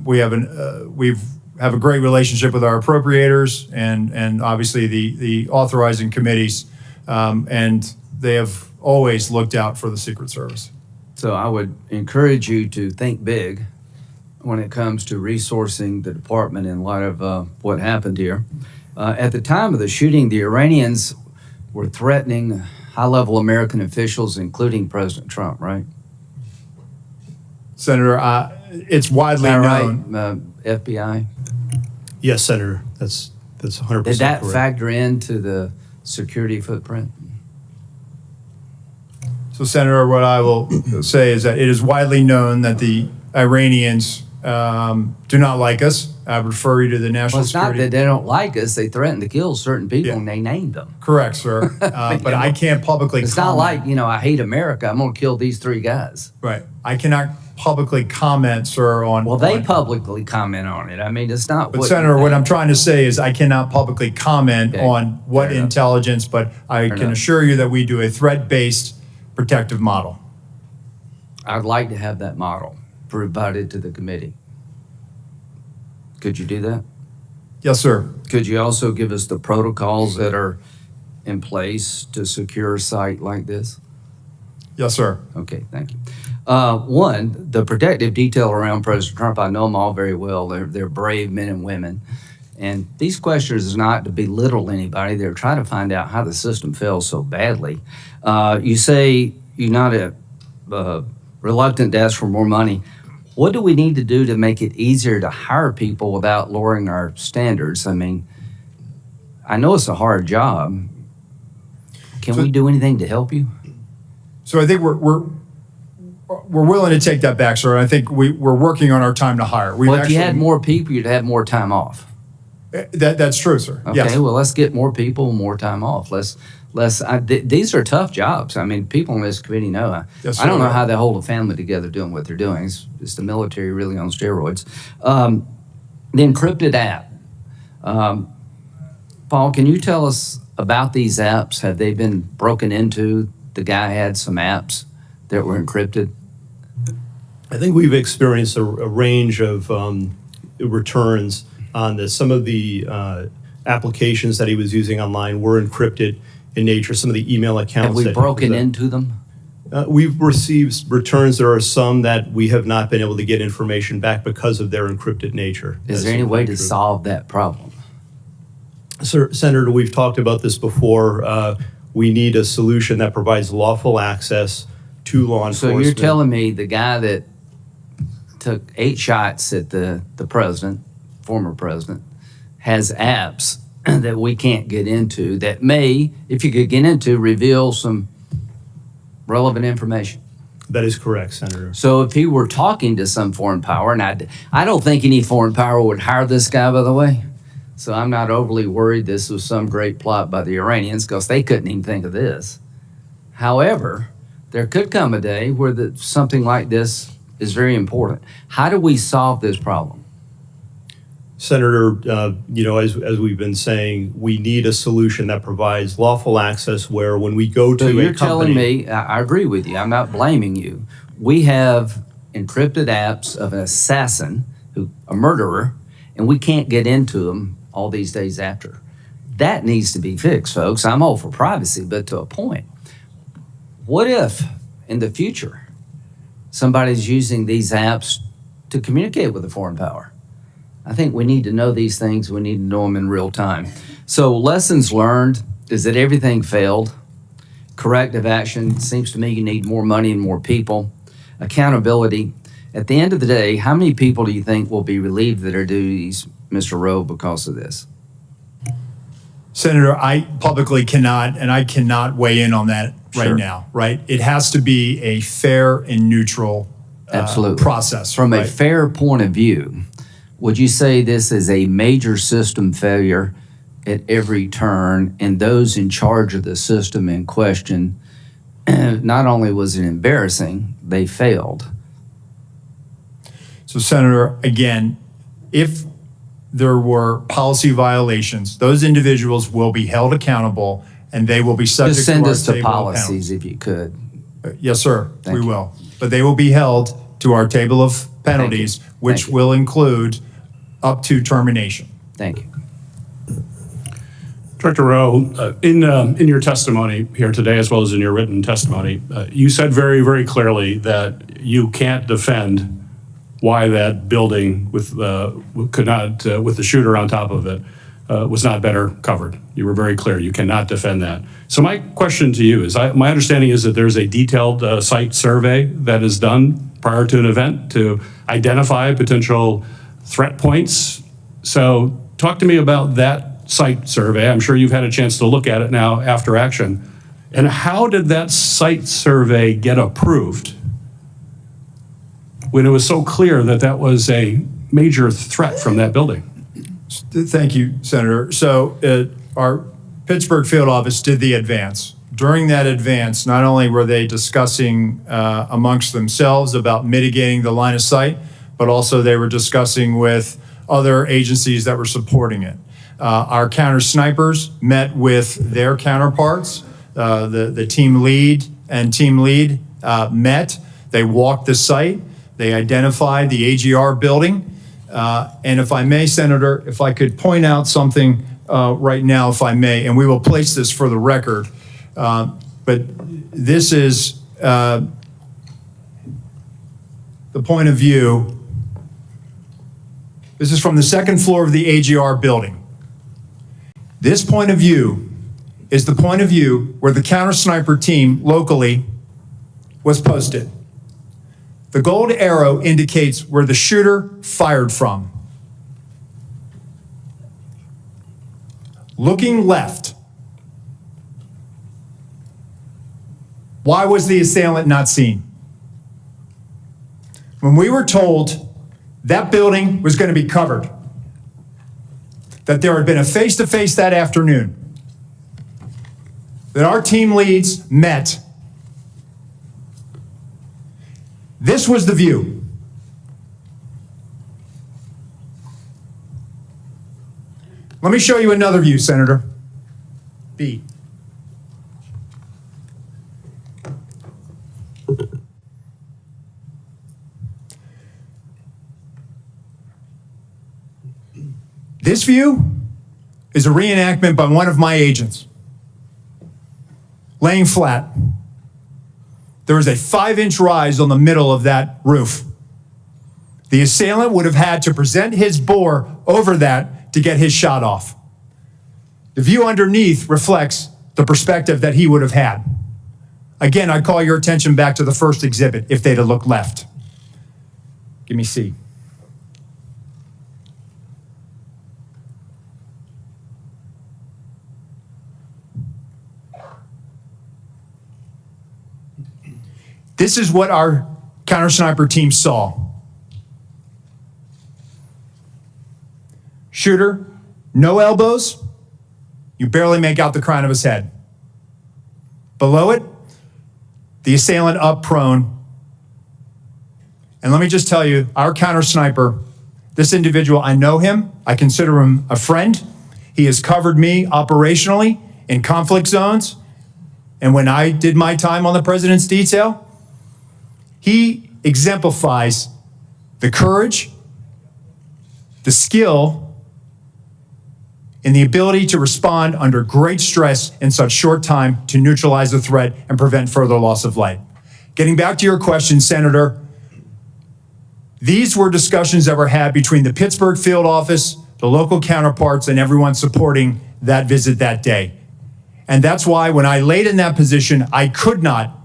we have a great relationship with our appropriators and obviously the authorizing committees, and they have always looked out for the Secret Service. So I would encourage you to think big when it comes to resourcing the department in light of what happened here. At the time of the shooting, the Iranians were threatening high-level American officials, including President Trump, right? Senator, it's widely Is that known. right, FBI? Yes, Senator, that's 100% Did that correct. factor into the security footprint? So, Senator, what I will say is that it is widely known that the Iranians do not like us. I would refer you to the National Well, it's not Security. that they don't like us. They threaten to kill certain people, Yeah. and they named them. Correct, sir. But I can't publicly It's comment. not like, I hate America. I'm going to kill these three guys. Right. I cannot publicly comment, sir, on. Well, they on- publicly comment on it. I mean, it's not But what. Senator, what I'm trying to say is I cannot publicly comment Okay. on what Fair enough. intelligence, but I Fair can enough. assure you that we do a threat-based protective model. I'd like to have that model provided to the committee. Could you do that? Yes, sir. Could you also give us the protocols that are in place to secure a site like this? Yes, sir. Okay, thank you. One, the protective detail around President Trump, I know them all very well. They're brave men and women. And these questions is not to belittle anybody. They're trying to find out how the system fails so badly. You say you're not reluctant to ask for more money. What do we need to do to make it easier to hire people without lowering our standards? I mean, I know it's a hard job. Can we do anything to help you? So I think we're willing to take that back, sir. I think we're working on our time to hire. We've Well, if you actually- had more people, you'd have more time off. That's true, sir. Okay, Yes. well, let's get more people, more time off. These are tough jobs. I mean, people on this committee know. Yes, I don't sir. know how they hold a family together doing what they're doing. It's the military really on steroids. The encrypted app. Paul, can you tell us about these apps? Have they been broken into? The guy had some apps that were encrypted. I think we've experienced a range of returns on this. Some of the applications that he was using online were encrypted in nature. Some of the email accounts. Have we that he broken was, into them? We've received returns. There are some that we have not been able to get information back because of their encrypted nature. Is That's there any in way fact to true. solve that problem? Sir, Senator, we've talked about this before. We need a solution that provides lawful access to law So enforcement. you're telling me the guy that took 8 shots at the president, former president, has apps that we can't get into that may, if you could get into, reveal some relevant information. That is correct, Senator. So if he were talking to some foreign power, and I don't think any foreign power would hire this guy, by the way. So I'm not overly worried this was some great plot by the Iranians because they couldn't even think of this. However, there could come a day where something like this is very important. How do we solve this problem? Senator, as we've been saying, we need a solution that provides lawful access where when we go to So a you're company. telling me, I agree with you, I'm not blaming you. We have encrypted apps of an assassin, a murderer, and we can't get into them all these days after. That needs to be fixed, folks. I'm all for privacy, but to a point. What if, in the future, somebody's using these apps to communicate with a foreign power? I think we need to know these things. We need to know them in real time. So lessons learned is that everything failed. Corrective action, seems to me you need more money and more people. Accountability. At the end of the day, how many people do you think will be relieved of their duties, Mr. Rowe, because of this? Senator, I publicly cannot, and I cannot weigh in on that right Sure. now, right? It has to be a fair and neutral Absolutely. process. From a right? fair point of view, would you say this is a major system failure at every turn, and those in charge of the system in question, not only was it embarrassing, they failed? So, Senator, again, if there were policy violations, those individuals will be held accountable and they will be subject Just to send our us the table of policies if you could. penalties. Yes, sir, Thank we you. will. But they will be held to our table of penalties, which Thank you. will include up to termination. Thank you. Director Rowe, in your testimony here today, as well as in your written testimony, you said very, very clearly that you can't defend why that building with with the shooter on top of it was not better covered. You were very clear. You cannot defend that. So my question to you is, my understanding is that there's a detailed site survey that is done prior to an event to identify potential threat points. So talk to me about that site survey. I'm sure you've had a chance to look at it now after action. And how did that site survey get approved when it was so clear that that was a major threat from that building? Thank you, Senator. So our Pittsburgh field office did the advance. During that advance, not only were they discussing amongst themselves about mitigating the line of sight, but also they were discussing with other agencies that were supporting it. Our counter snipers met with their counterparts. The team lead and team lead met. They walked the site. They identified the AGR building. And if I may, Senator, if I could point out something right now, if I may, and we will place this for the record, but this is the point of view. This is from the second floor of the AGR building. This point of view is the point of view where the counter sniper team locally was posted. The gold arrow indicates where the shooter fired from. Looking left. Why was the assailant not seen? When we were told that building was going to be covered, that there had been a face-to-face that afternoon, that our team leads met. This was the view. Let me show you another view, Senator. B. This view is a reenactment by one of my agents. Laying flat. There was a 5-inch rise on the middle of that roof. The assailant would have had to present his bore over that to get his shot off. The view underneath reflects the perspective that he would have had. Again, I call your attention back to the first exhibit if they'd have looked left. Give me C. This is what our counter sniper team saw. Shooter, no elbows. You barely make out the crown of his head. Below it, the assailant up prone. And let me just tell you, our counter sniper This individual, I know him. I consider him a friend. He has covered me operationally in conflict zones. And when I did my time on the president's detail, he exemplifies the courage, the skill, and the ability to respond under great stress in such short time to neutralize the threat and prevent further loss of life. Getting back to your question, Senator, these were discussions that were had between the Pittsburgh field office, the local counterparts, and everyone supporting that visit that day. And that's why when I laid in that position, I could not,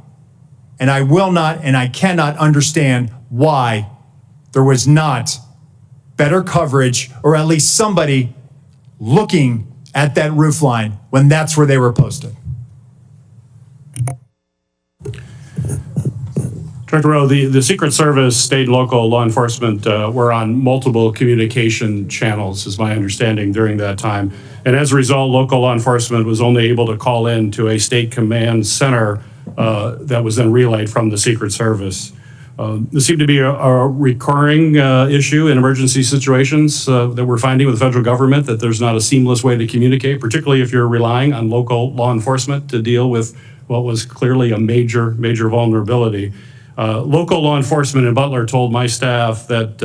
and I will not, and I cannot understand why there was not better coverage, or at least somebody looking at that roof line when that's where they were posted. Director Rowe, the Secret Service, state and local law enforcement were on multiple communication channels, is my understanding, during that time. And as a result, local law enforcement was only able to call in to a state command center that was then relayed from the Secret Service. This seemed to be a recurring issue in emergency situations that we're finding with the federal government, that there's not a seamless way to communicate, particularly if you're relying on local law enforcement to deal with what was clearly a major vulnerability. Local law enforcement in Butler told my staff that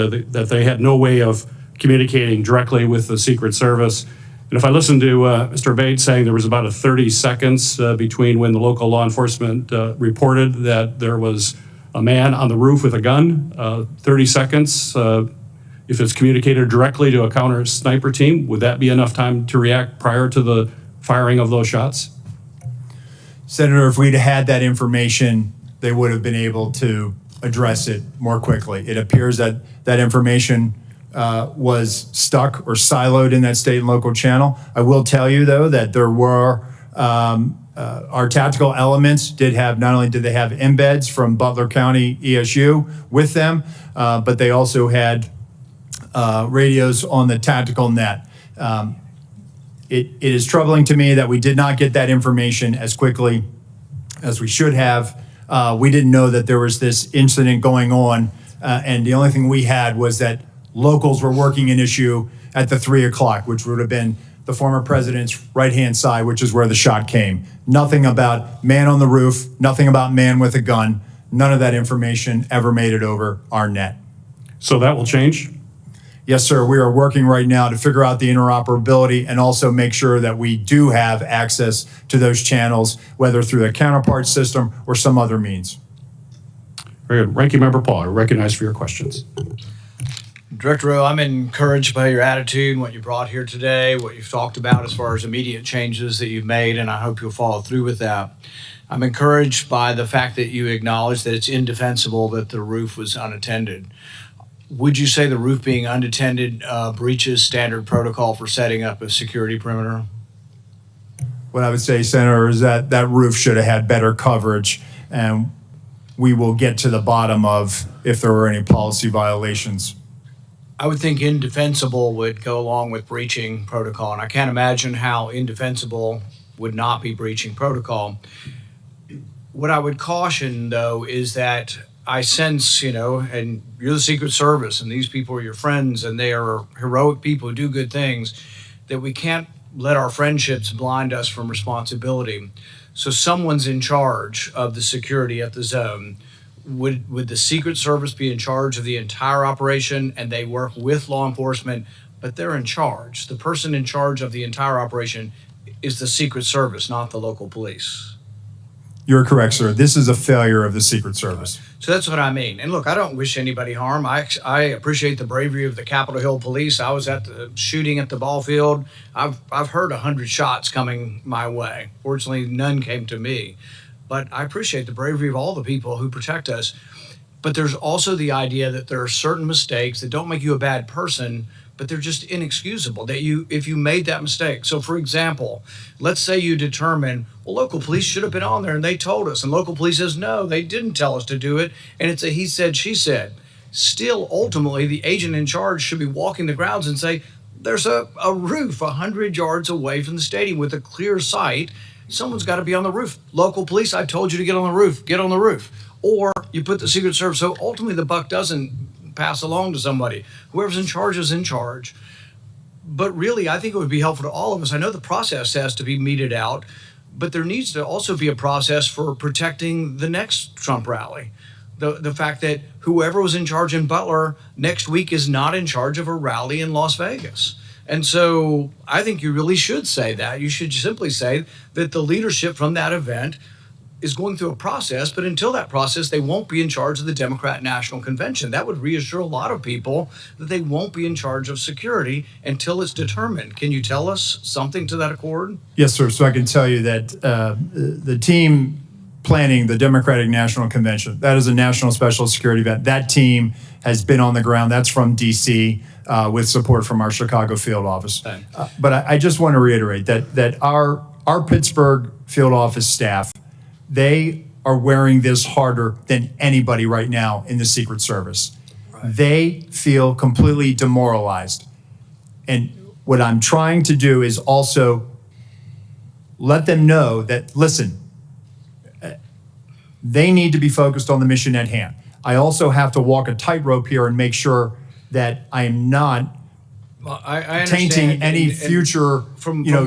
they had no way of communicating directly with the Secret Service. And if I listened to Mr. Abbate saying there was about 30 seconds between when the local law enforcement reported that there was a man on the roof with a gun, 30 seconds, if it's communicated directly to a counter sniper team, would that be enough time to react prior to the firing of those shots? Senator, if we'd had that information, they would have been able to address it more quickly. It appears that that information was stuck or siloed in that state and local channel. I will tell you, though, that there were, our tactical elements did have, not only did they have embeds from Butler County ESU with them, but they also had radios on the tactical net. It is troubling to me that we did not get that information as quickly as we should have. We didn't know that there was this incident going on, and the only thing we had was that locals were working an issue at the 3 o'clock, which would have been the former president's right-hand side, which is where the shot came. Nothing about man on the roof, nothing about man with a gun. None of that information ever made it over our net. So that will change? Yes, sir. We are working right now to figure out the interoperability and also make sure that we do have access to those channels, whether through the counterpart system or some other means. Very good. Ranking Member Paul, you're recognized for your questions. Director Rowe, I'm encouraged by your attitude and what you brought here today, what you've talked about as far as immediate changes that you've made, and I hope you'll follow through with that. I'm encouraged by the fact that you acknowledge that it's indefensible that the roof was unattended. Would you say the roof being unattended breaches standard protocol for setting up a security perimeter? What I would say, Senator, is that that roof should have had better coverage, and we will get to the bottom of if there were any policy violations. I would think indefensible would go along with breaching protocol, and I can't imagine how indefensible would not be breaching protocol. What I would caution, though, is that I sense, and you're the Secret Service, and these people are your friends, and they are heroic people who do good things, that we can't let our friendships blind us from responsibility. So someone's in charge of the security at the zone. Would the Secret Service be in charge of the entire operation, and they work with law enforcement, but they're in charge? The person in charge of the entire operation is the Secret Service, not the local police. You're correct, sir. This is a failure of the Secret Service. So that's what I mean. And look, I don't wish anybody harm. I appreciate the bravery of the Capitol Hill Police. I was at the shooting at the ball field. I've heard 100 shots coming my way. Fortunately, none came to me. But I appreciate the bravery of all the people who protect us. But there's also the idea that there are certain mistakes that don't make you a bad person, but they're just inexcusable, that if you made that mistake. So for example, let's say you determine, well, local police should have been on there and they told us, and local police says, no, they didn't tell us to do it, and it's a he said, she said. Still, ultimately, the agent in charge should be walking the grounds and say, there's a roof 100 yards away from the stadium with a clear sight. Someone's got to be on the roof. Local police, I told you to get on the roof. Get on the roof. Or you put the Secret Service. So ultimately, the buck doesn't pass along to somebody. Whoever's in charge is in charge. But really, I think it would be helpful to all of us. I know the process has to be meted out, but there needs to also be a process for protecting the next Trump rally. The fact that whoever was in charge in Butler next week is not in charge of a rally in Las Vegas. And so I think you really should say that. You should simply say that the leadership from that event is going through a process, but until that process, they won't be in charge of the Democrat National Convention. That would reassure a lot of people that they won't be in charge of security until it's determined. Can you tell us something to that accord? Yes, sir. So I can tell you that the team planning the Democratic National Convention, that is a national special security event. That team has been on the ground. That's from D.C. With support from our Chicago field office. But I just want to reiterate that our Pittsburgh field office staff, they are wearing this harder than anybody right now in the Secret Service. Right. They feel completely demoralized. And what I'm trying to do is also let them know that, listen, they need to be focused on the mission at hand. I also have to walk a tightrope here and make sure that I am not I tainting any future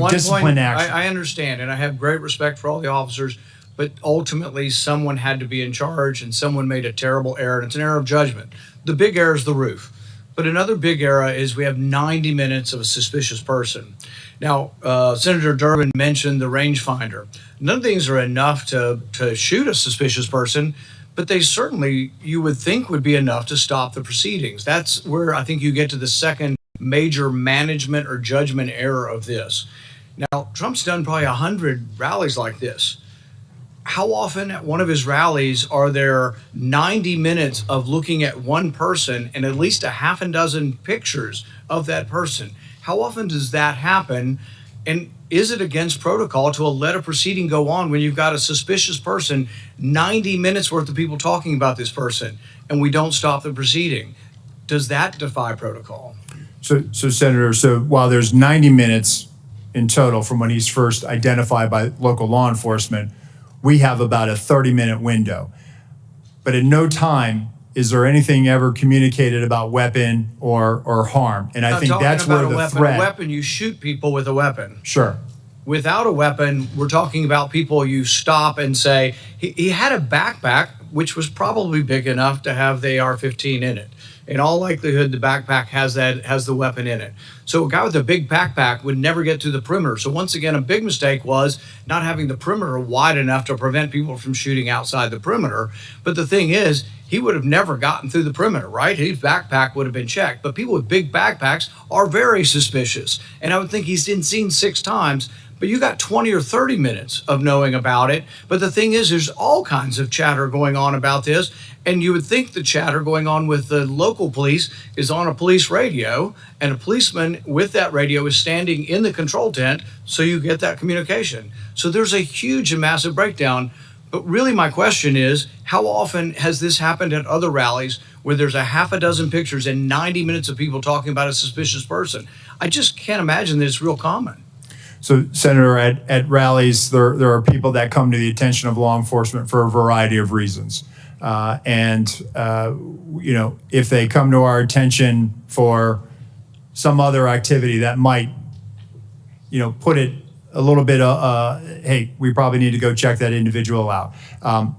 discipline action. I understand, and I have great respect for all the officers, but ultimately someone had to be in charge and someone made a terrible error, and it's an error of judgment. The big error is the roof. But another big error is we have 90 minutes of a suspicious person. Now, Senator Durbin mentioned the rangefinder. None of these are enough to shoot a suspicious person, but they certainly, you would think, would be enough to stop the proceedings. That's where I think you get to the second major management or judgment error of this. Now, Trump's done probably 100 rallies like this. How often at one of his rallies are there 90 minutes of looking at one person and at least a half a dozen pictures of that person? How often does that happen? And is it against protocol to let a proceeding go on when you've got a suspicious person, 90 minutes worth of people talking about this person, and we don't stop the proceeding? Does that defy protocol? So Senator, while there's 90 minutes in total from when he's first identified by local law enforcement, we have about a 30-minute window. But at no time is there anything ever communicated about weapon or harm. And I think that's where the threat. A weapon, you shoot people with a weapon. Sure. Without a weapon, we're talking about people you stop and say, he had a backpack, which was probably big enough to have the AR-15 in it. In all likelihood, the backpack has the weapon in it. So a guy with a big backpack would never get through the perimeter. So once again, a big mistake was not having the perimeter wide enough to prevent people from shooting outside the perimeter. But the thing is, he would have never gotten through the perimeter, right? His backpack would have been checked. But people with big backpacks are very suspicious. And I would think he's been seen 6 times. But you got 20 or 30 minutes of knowing about it. But the thing is, there's all kinds of chatter going on about this. And you would think the chatter going on with the local police is on a police radio, and a policeman with that radio is standing in the control tent, so you get that communication. So there's a huge and massive breakdown. But really my question is, how often has this happened at other rallies where there's a half a dozen pictures and 90 minutes of people talking about a suspicious person? I just can't imagine that it's real common. So, Senator, at rallies, there are people that come to the attention of law enforcement for a variety of reasons. If they come to our attention for some other activity that might, put it a little bit, hey, we probably need to go check that individual out.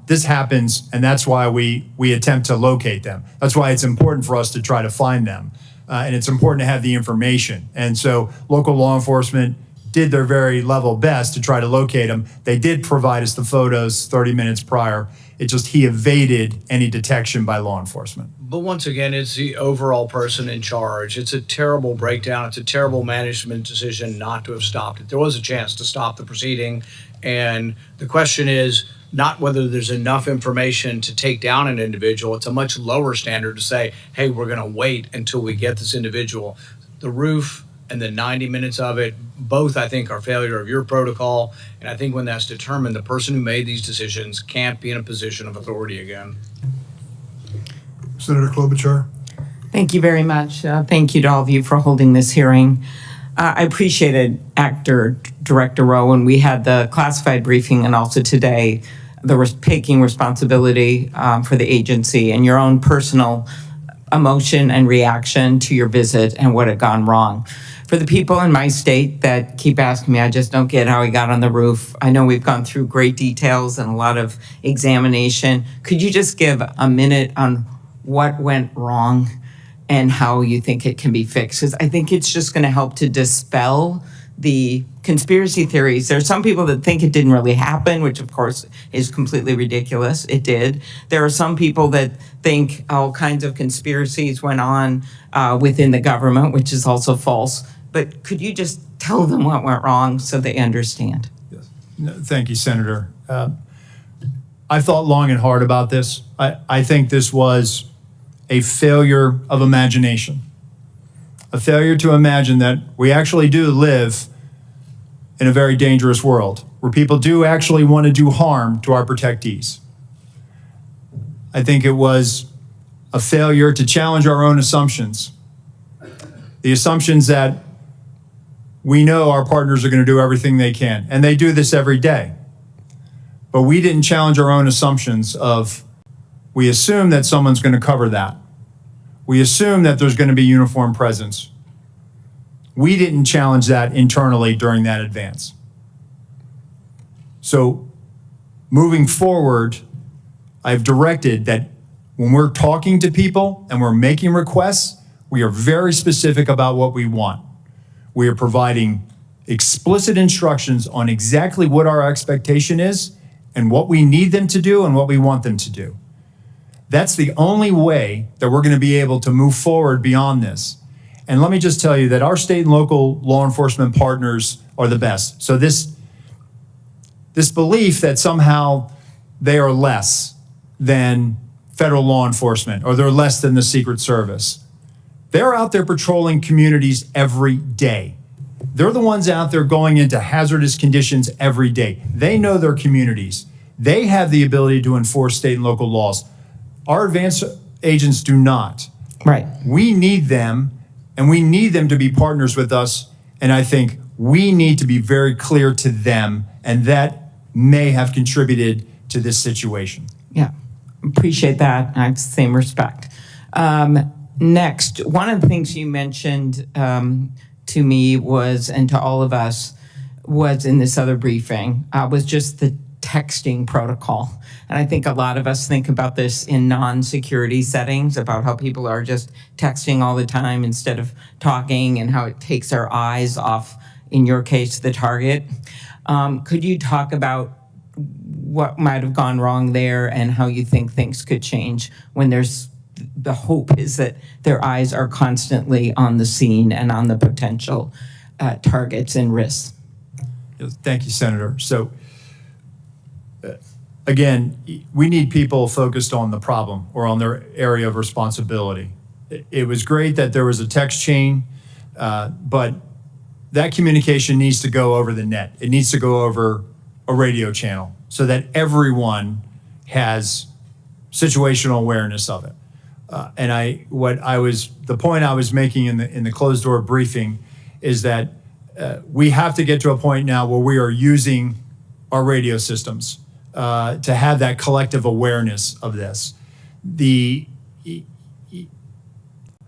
This happens, and that's why we attempt to locate them. That's why it's important for us to try to find them. And it's important to have the information. And so local law enforcement did their very level best to try to locate him. They did provide us the photos 30 minutes prior. It just, he evaded any detection by law enforcement. But once again, it's the overall person in charge. It's a terrible breakdown. It's a terrible management decision not to have stopped it. There was a chance to stop the proceeding. And the question is not whether there's enough information to take down an individual. It's a much lower standard to say, hey, we're going to wait until we get this individual. The roof and the 90 minutes of it, both, I think, are failure of your protocol. And I think when that's determined, the person who made these decisions can't be in a position of authority again. Senator Klobuchar. Thank you very much. Thank you to all of you for holding this hearing. I appreciated Director Rowe when we had the classified briefing, and also today, taking responsibility for the agency and your own personal emotion and reaction to your visit and what had gone wrong. For the people in my state that keep asking me, I just don't get how he got on the roof. I know we've gone through great details and a lot of examination. Could you just give a minute on what went wrong and how you think it can be fixed? Because I think it's just going to help to dispel the conspiracy theories. There are some people that think it didn't really happen, which of course is completely ridiculous. It did. There are some people that think all kinds of conspiracies went on within the government, which is also false. But could you just tell them what went wrong so they understand? Yes. No, thank you, Senator. I thought long and hard about this. I think this was a failure of imagination. A failure to imagine that we actually do live in a very dangerous world where people do actually want to do harm to our protectees. I think it was a failure to challenge our own assumptions. The assumptions that we know our partners are going to do everything they can, and they do this every day. But we didn't challenge our own assumptions of, we assume that someone's going to cover that. We assume that there's going to be uniformed presence. We didn't challenge that internally during that advance. So moving forward, I've directed that when we're talking to people and we're making requests, we are very specific about what we want. We are providing explicit instructions on exactly what our expectation is and what we need them to do and what we want them to do. That's the only way that we're going to be able to move forward beyond this. And let me just tell you that our state and local law enforcement partners are the best. So this belief that somehow they are less than federal law enforcement or they're less than the Secret Service. They're out there patrolling communities every day. They're the ones out there going into hazardous conditions every day. They know their communities. They have the ability to enforce state and local laws. Our advanced agents do not. Right. We need them, and we need them to be partners with us. And I think we need to be very clear to them, and that may have contributed to this situation. Yeah, appreciate that. I have the same respect. Next, one of the things you mentioned to me was, and to all of us, was in this other briefing, was just the texting protocol. And I think a lot of us think about this in non-security settings, about how people are just texting all the time instead of talking, and how it takes our eyes off, in your case, the target. Could you talk about what might have gone wrong there and how you think things could change when the hope is that their eyes are constantly on the scene and on the potential targets and risks? Thank you, Senator. So, again, we need people focused on the problem or on their area of responsibility. It was great that there was a text chain, but that communication needs to go over the net. It needs to go over a radio channel so that everyone has situational awareness of it. The point I was making in the closed door briefing is that we have to get to a point now where we are using our radio systems to have that collective awareness of this.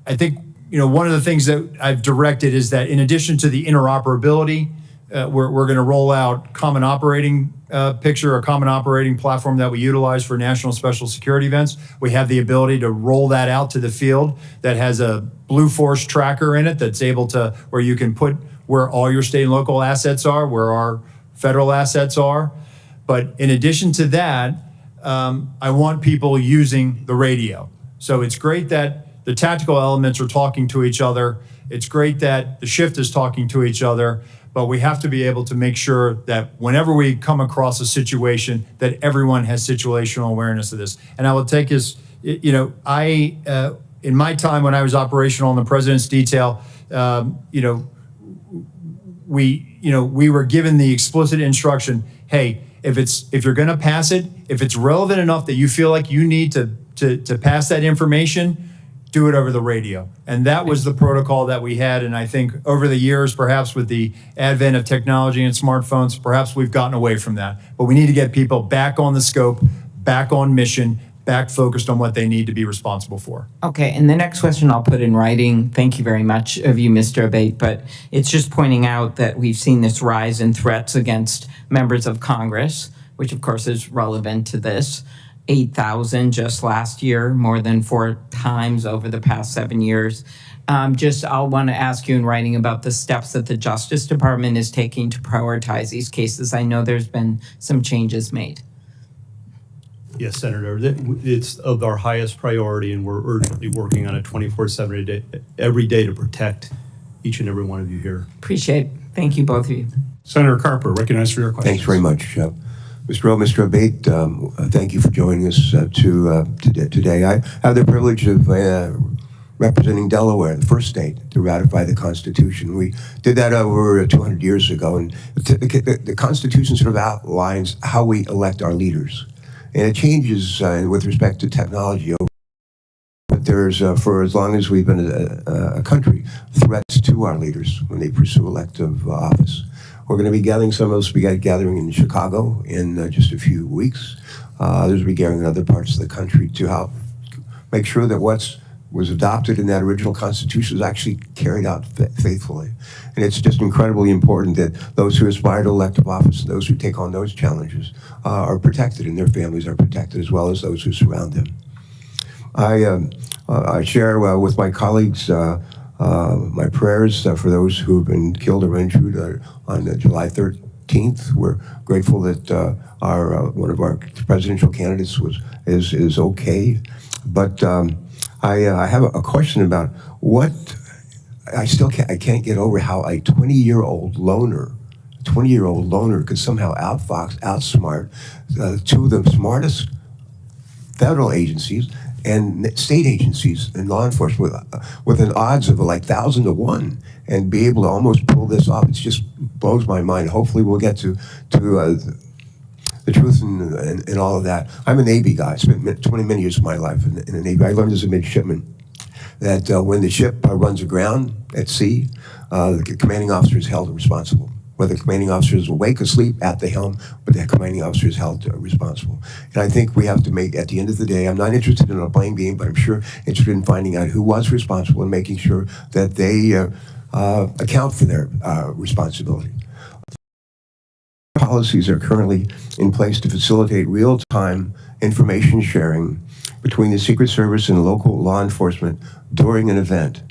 I think, one of the things that I've directed is that in addition to the interoperability, we're going to roll out common operating picture, a common operating platform that we utilize for national special security events. We have the ability to roll that out to the field that has a Blue Force tracker in it that's able to, where you can put where all your state and local assets are, where our federal assets are. But in addition to that, I want people using the radio. So it's great that the tactical elements are talking to each other. It's great that the shift is talking to each other, but we have to be able to make sure that whenever we come across a situation, that everyone has situational awareness of this. And I will take as, in my time when I was operational in the President's detail, we were given the explicit instruction, hey, if you're going to pass it, if it's relevant enough that you feel like you need to pass that information, do it over the radio. And that was the protocol that we had. And I think over the years, perhaps with the advent of technology and smartphones, perhaps we've gotten away from that. But we need to get people back on the scope, back on mission, back focused on what they need to be responsible for. Okay, and the next question I'll put in writing. Thank you very much of you, Mr. Abbate, but it's just pointing out that we've seen this rise in threats against members of Congress, which of course is relevant to this. 8,000 just last year, more than 4 times over the past 7 years. I'll want to ask you in writing about the steps that the Justice Department is taking to prioritize these cases. I know there's been some changes made. Yes, Senator, it's of our highest priority, and we're urgently working on it 24/7 every day to protect each and every one of you here. Appreciate it. Thank you, both of you. Senator Carper, recognized for your question. Thanks very much. Mr. Rowe, Mr. Abbate, thank you for joining us today. I have the privilege of representing Delaware, the first state to ratify the Constitution. We did that over 200 years ago, and the Constitution sort of outlines how we elect our leaders. And it changes with respect to technology. But there's, for as long as we've been a country, threats to our leaders when they pursue elective office. We're going to be gathering, some of us will be gathering in Chicago in just a few weeks. Others will be gathering in other parts of the country to help make sure that what was adopted in that original Constitution is actually carried out faithfully. And it's just incredibly important that those who aspire to elective office and those who take on those challenges are protected, and their families are protected, as well as those who surround them. I share with my colleagues my prayers for those who have been killed or injured on July 13th. We're grateful that one of our presidential candidates is okay. But I have a question about what I can't get over how a 20-year-old loner could somehow outsmart two of the smartest federal agencies and state agencies and law enforcement with an odds of like 1,000 to 1, and be able to almost pull this off. It just blows my mind. Hopefully we'll get to the truth and all of that. I'm a Navy guy. I spent many years of my life in the Navy. I learned as a midshipman that when the ship runs aground at sea, the commanding officer is held responsible. Whether the commanding officer is awake, asleep, at the helm, but the commanding officer is held responsible. And I think we have to make, at the end of the day, I'm not interested in a blame game, but I'm sure interested in finding out who was responsible and making sure that they account for their responsibility. Policies are currently in place to facilitate real-time information sharing between the Secret Service and local law enforcement during an event.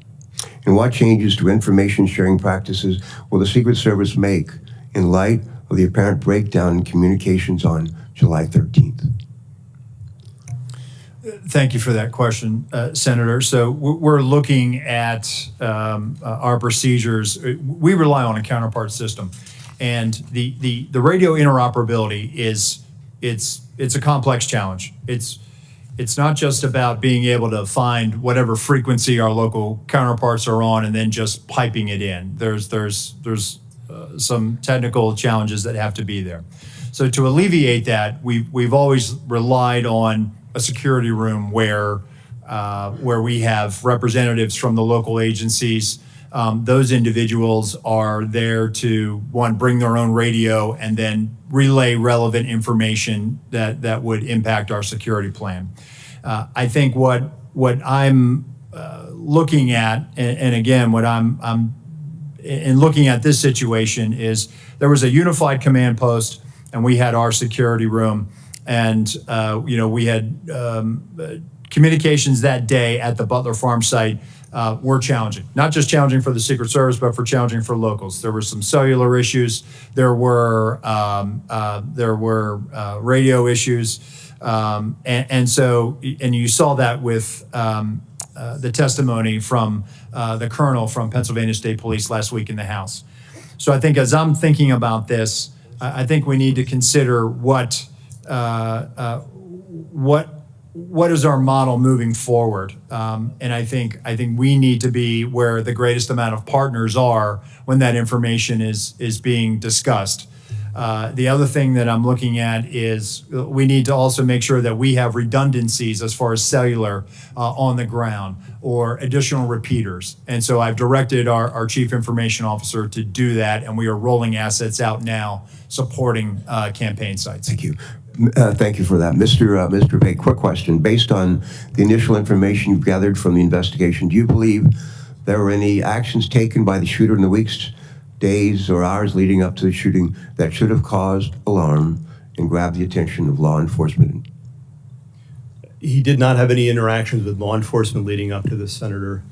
And what changes to information sharing practices will the Secret Service make in light of the apparent breakdown in communications on July 13th? Thank you for that question, Senator. So we're looking at our procedures. We rely on a counterpart system, and the radio interoperability it's a complex challenge. It's not just about being able to find whatever frequency our local counterparts are on and then just piping it in. There's some technical challenges that have to be there. So to alleviate that, we've always relied on a security room where we have representatives from the local agencies. Those individuals are there to, one, bring their own radio and then relay relevant information that would impact our security plan. I think what I'm looking at, and again, what I'm in looking at this situation is there was a unified command post, and we had our security room, and we had communications that day at the Butler Farm site were challenging. Not just challenging for the Secret Service, but challenging for locals. There were some cellular issues. There were radio issues, and you saw that with the testimony from the colonel from Pennsylvania State Police last week in the House. So I think as I'm thinking about this, I think we need to consider what is our model moving forward, and I think we need to be where the greatest amount of partners are when that information is being discussed. The other thing that I'm looking at is we need to also make sure that we have redundancies as far as cellular on the ground or additional repeaters. And so I've directed our Chief Information Officer to do that, and we are rolling assets out now supporting campaign sites. Thank you. Thank you for that. Mr. Abbate, quick question. Based on the initial information you've gathered from the investigation, do you believe there were any actions taken by the shooter in the weeks, days, or hours leading up to the shooting that should have caused alarm and grabbed the attention of law enforcement? He did not have any interactions with law enforcement leading up to this, Senator.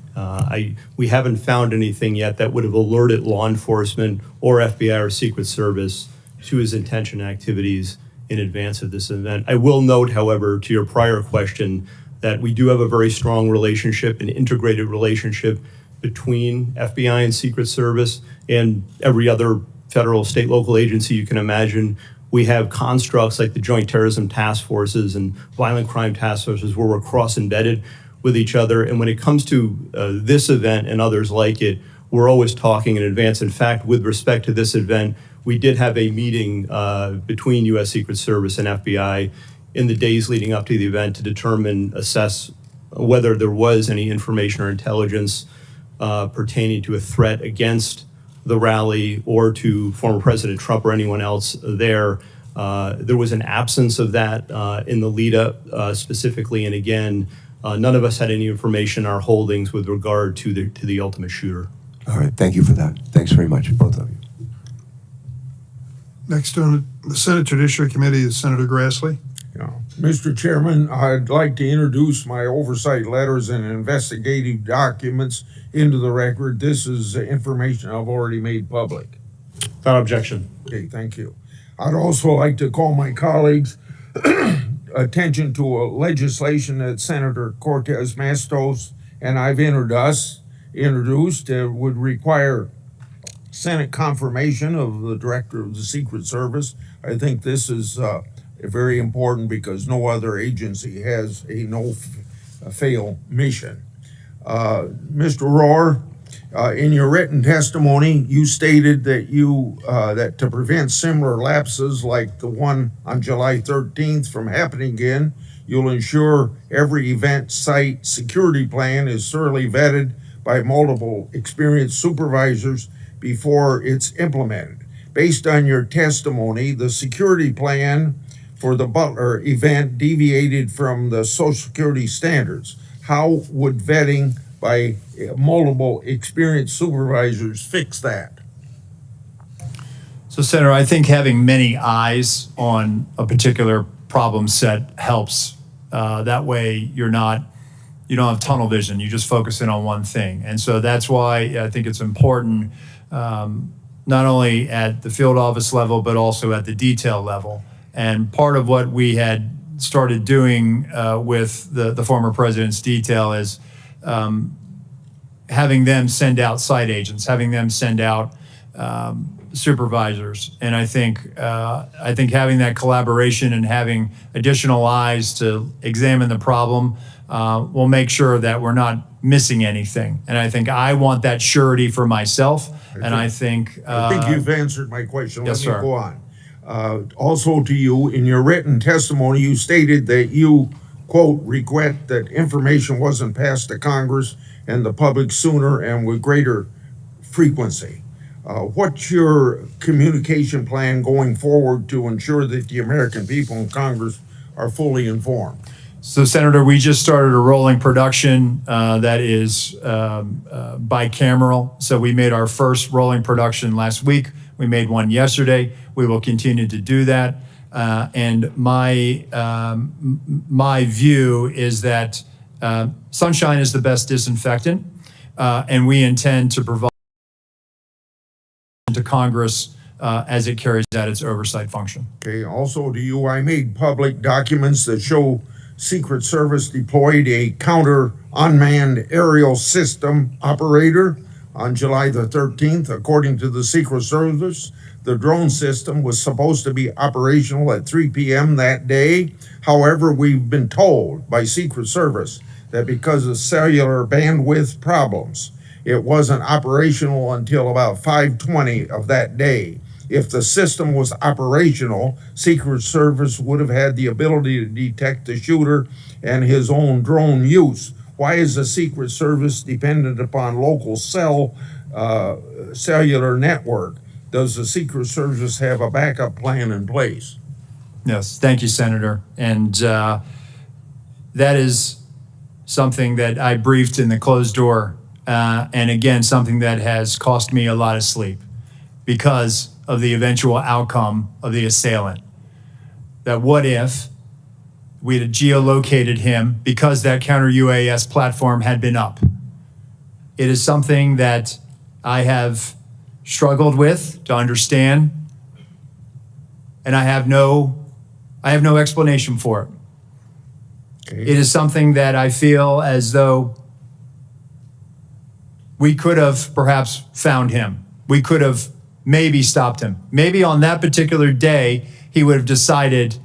We haven't found anything yet that would have alerted law enforcement or FBI or Secret Service to his intention activities in advance of this event. I will note, however, to your prior question, that we do have a very strong relationship, an integrated relationship between FBI and Secret Service and every other federal, state, local agency you can imagine. We have constructs like the Joint Terrorism Task Forces and Violent Crime Task Forces where we're cross-embedded with each other. And when it comes to this event and others like it, we're always talking in advance. In fact, with respect to this event, we did have a meeting between U.S. Secret Service and FBI in the days leading up to the event to assess whether there was any information or intelligence pertaining to a threat against the rally or to former President Trump or anyone else there. There was an absence of that in the lead up specifically. And again, none of us had any information in our holdings with regard to the ultimate shooter. All right, thank you for that. Thanks very much, both of you. Next on the Senate Judiciary Committee is Senator Grassley. Yeah. Mr. Chairman, I'd like to introduce my oversight letters and investigative documents into the record. This is information I've already made public. Without objection. Okay, thank you. I'd also like to call my colleagues' attention to a legislation that Senator Cortez Matos and I've introduced would require Senate confirmation of the Director of the Secret Service. I think this is very important because no other agency has a no-fail mission. Mr. Rowe, in your written testimony, you stated that that to prevent similar lapses like the one on July 13th from happening again, you'll ensure every event site security plan is thoroughly vetted by multiple experienced supervisors before it's implemented. Based on your testimony, the security plan for the Butler event deviated from the Social Security standards. How would vetting by multiple experienced supervisors fix that? So, Senator, I think having many eyes on a particular problem set helps. That way you don't have tunnel vision. You just focus in on one thing. And so that's why I think it's important, not only at the field office level, but also at the detail level. And part of what we had started doing with the former president's detail is having them send out site agents, having them send out supervisors. And I think having that collaboration and having additional eyes to examine the problem will make sure that we're not missing anything. And I think I want that surety for myself. I think you've answered my question. Yes, Let me sir. go on. Also to you, in your written testimony, you stated that you, quote, regret that information wasn't passed to Congress and the public sooner and with greater frequency. What's your communication plan going forward to ensure that the American people in Congress are fully informed? So, Senator, we just started a rolling production that is bicameral. So we made our first rolling production last week. We made one yesterday. We will continue to do that. And my view is that sunshine is the best disinfectant, and we intend to provide to Congress as it carries out its oversight function. Okay, also to you, I made public documents that show Secret Service deployed a counter unmanned aerial system operator on July the 13th. According to the Secret Service, the drone system was supposed to be operational at 3 p.m. that day. However, we've been told by Secret Service that because of cellular bandwidth problems, it wasn't operational until about 5:20 of that day. If the system was operational, Secret Service would have had the ability to detect the shooter and his own drone use. Why is the Secret Service dependent upon local cellular network? Does the Secret Service have a backup plan in place? Yes, thank you, Senator. And that is something that I briefed in the closed door. And again, something that has cost me a lot of sleep because of the eventual outcome of the assailant. That what if we had geolocated him because that counter-UAS platform had been up? It is something that I have struggled with to understand, and I have no explanation for it. Okay. It is something that I feel as though we could have perhaps found him. We could have maybe stopped him. Maybe on that particular day, he would have decided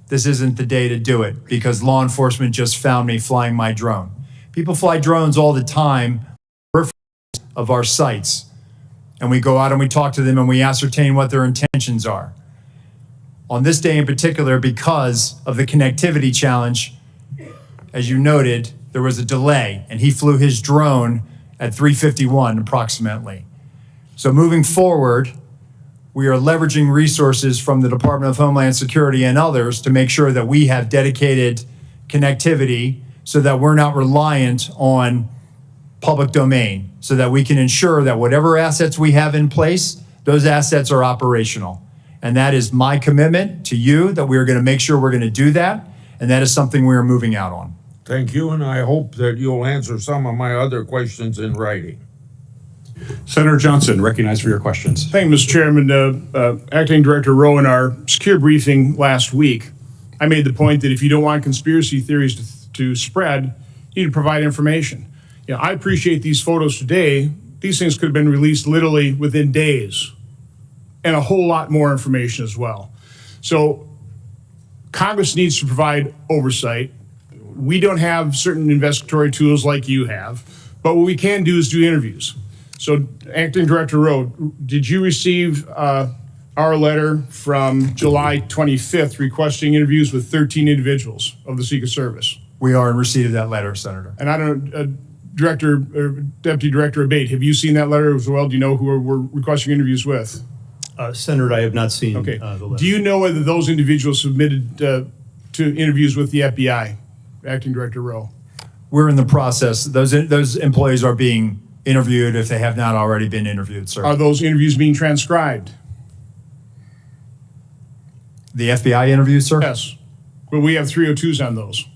this isn't the day to do it because law enforcement just found me flying my drone. People fly drones all the time of our sites. And we go out and we talk to them and we ascertain what their intentions are. On this day in particular, because of the connectivity challenge, as you noted, there was a delay and he flew his drone at 3:51 approximately. So moving forward, we are leveraging resources from the Department of Homeland Security and others to make sure that we have dedicated connectivity so that we're not reliant on public domain, so that we can ensure that whatever assets we have in place, those assets are operational. And that is my commitment to you, that we're going to make sure we're going to do that. And that is something we are moving out on. Thank you, and I hope that you'll answer some of my other questions in writing. Senator Johnson, recognized for your questions. Thank you, Mr. Chairman. Acting Director Rowe, in our secure briefing last week, I made the point that if you don't want conspiracy theories to spread, you need to provide information. You know, I appreciate these photos today. These things could have been released literally within days, and a whole lot more information as well. So Congress needs to provide oversight. We don't have certain investigatory tools like you have, but what we can do is do interviews. So Acting Director Rowe, did you receive our letter from July 25th requesting interviews with 13 individuals of the Secret Service? We are in receipt of that letter, Senator. And I don't know, Deputy Director Abbate, have you seen that letter as well? Do you know who we're requesting interviews with? Senator, I have not seen Okay. the letter. Do you know whether those individuals submitted to interviews with the FBI, Acting Director Rowe? We're in the process. Those employees are being interviewed if they have not already been interviewed, sir. Are those interviews being transcribed? The FBI interviews, sir? Yes. Well, we have 302s on those.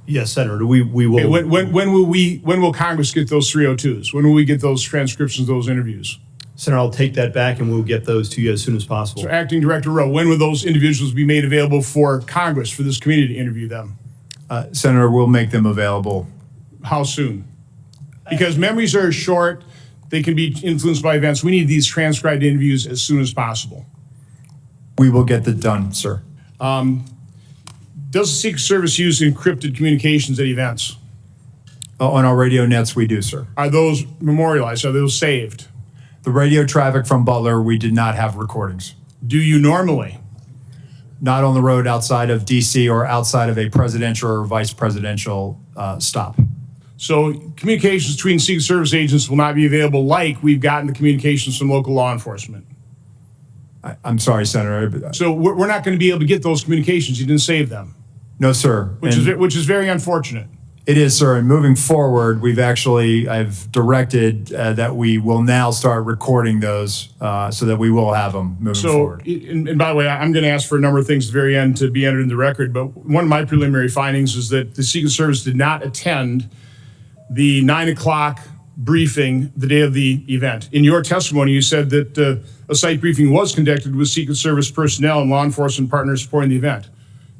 Yes, Senator, we will. Okay, when will Congress get those 302s? When will we get those transcriptions of those interviews? Senator, I'll take that back and we'll get those to you as soon as possible. So Acting Director Rowe, when will those individuals be made available for Congress, for this committee to interview them? Senator, we'll make them available. How soon? Because memories are short, they can be influenced by events. We need these transcribed interviews as soon as possible. We will get that done, sir. Does the Secret Service use encrypted communications at events? On our radio nets, we do, sir. Are those memorialized? Are those saved? The radio traffic from Butler, we did not have recordings. Do you normally? Not on the road outside of DC or outside of a presidential or vice presidential stop. So communications between Secret Service agents will not be available like we've gotten the communications from local law enforcement. I'm sorry, Senator. So we're not going to be able to get those communications. You didn't save them. No, sir. Which is very unfortunate. It is, sir. And moving forward, I've directed that we will now start recording those so that we will have them moving forward. And by the way, I'm going to ask for a number of things at the very end to be entered in the record, but one of my preliminary findings is that the Secret Service did not attend the 9 o'clock briefing the day of the event. In your testimony, you said that a site briefing was conducted with Secret Service personnel and law enforcement partners supporting the event.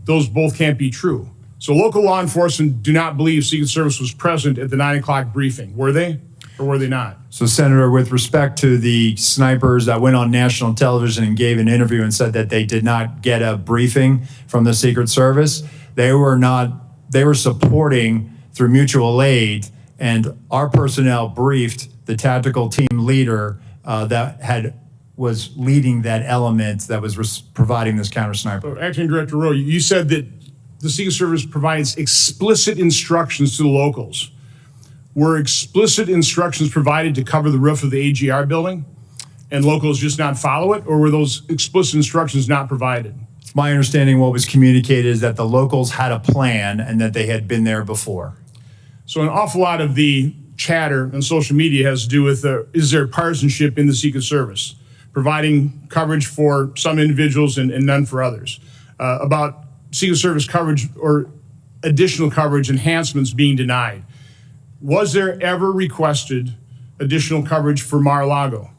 Those both can't be true. So local law enforcement do not believe Secret Service was present at the 9 o'clock briefing. Were they, or were they not? So, Senator, with respect to the snipers that went on national television and gave an interview and said that they did not get a briefing from the Secret Service, they were supporting through mutual aid, and our personnel briefed the tactical team leader that was leading that element that was providing this counter sniper. Acting Director Rowe, you said that the Secret Service provides explicit instructions to the locals. Were explicit instructions provided to cover the roof of the AGR building and locals just not follow it, or were those explicit instructions not provided? It's my understanding what was communicated is that the locals had a plan and that they had been there before. So an awful lot of the chatter on social media has to do with is there partisanship in the Secret Service, providing coverage for some individuals and none for others, about Secret Service coverage or additional coverage enhancements being denied. Was there ever requested additional coverage for Mar-a-Lago?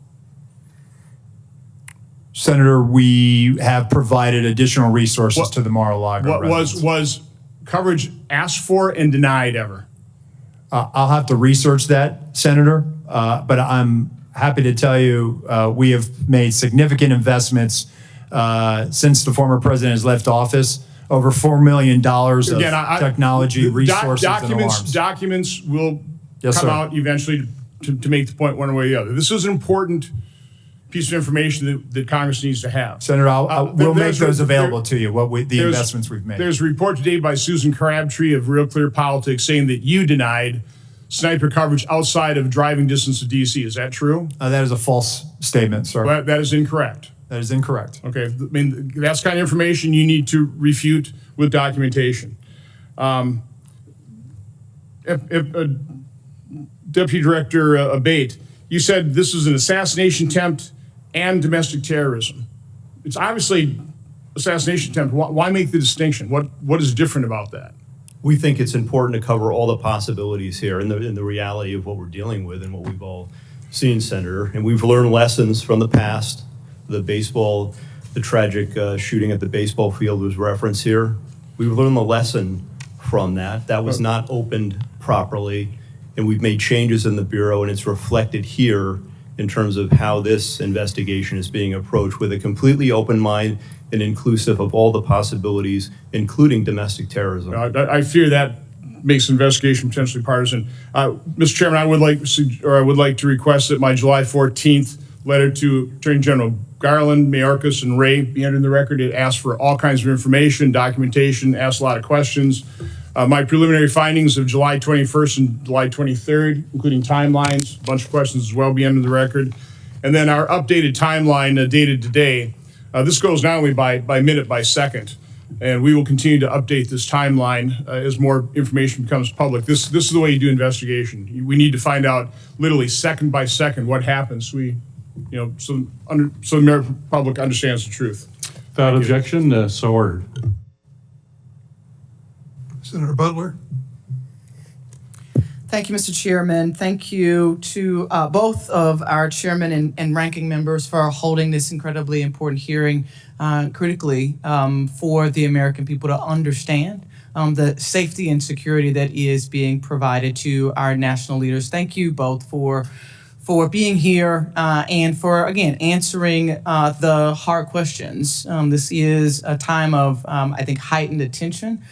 Senator, we have provided additional resources to the Mar-a-Lago residents. Was coverage asked for and denied ever? I'll have to research that, Senator, but I'm happy to tell you we have made significant investments since the former president has left office, over $4 million of technology, resources, and alarms. Documents will Yes, come sir. out eventually to make the point one way or the other. This is an important piece of information that Congress needs to have. Senator, we'll make those available to you, the there's- investments we've made. There's a report today by Susan Crabtree of Real Clear Politics saying that you denied sniper coverage outside of driving distance of D.C. Is that true? That is a false statement, sir. Well, that is incorrect. That is incorrect. Okay, I mean, that's kind of information you need to refute with documentation. Deputy Director Abbate, you said this was an assassination attempt and domestic terrorism. It's obviously assassination attempt. Why make the distinction? What is different about that? We think it's important to cover all the possibilities here and the reality of what we're dealing with and what we've all seen, Senator. And we've learned lessons from the past. The tragic shooting at the baseball field was referenced here. We've learned the lesson from that. That was not opened properly. And we've made changes in the Bureau, and it's reflected here in terms of how this investigation is being approached with a completely open mind and inclusive of all the possibilities, including domestic terrorism. I fear that makes the investigation potentially partisan. Mr. Chairman, I would like to request that my July 14th letter to Attorney General Garland, Mayorkas, and Ray be entered in the record. It asks for all kinds of information, documentation, asks a lot of questions. My preliminary findings of July 21st and July 23rd, including timelines, a bunch of questions as well, be entered in the record. And then our updated timeline dated today. This goes not only by minute, by second. And we will continue to update this timeline as more information becomes public. This is the way you do investigation. We need to find out literally second by second what happens. So the American public understands the truth. Without objection, so ordered. Senator Butler. Thank you, Mr. Chairman. Thank you to both of our chairman and ranking members for holding this incredibly important hearing critically for the American people to understand the safety and security that is being provided to our national leaders. Thank you both for being here and for, again, answering the hard questions. This is a time of, I think, heightened attention,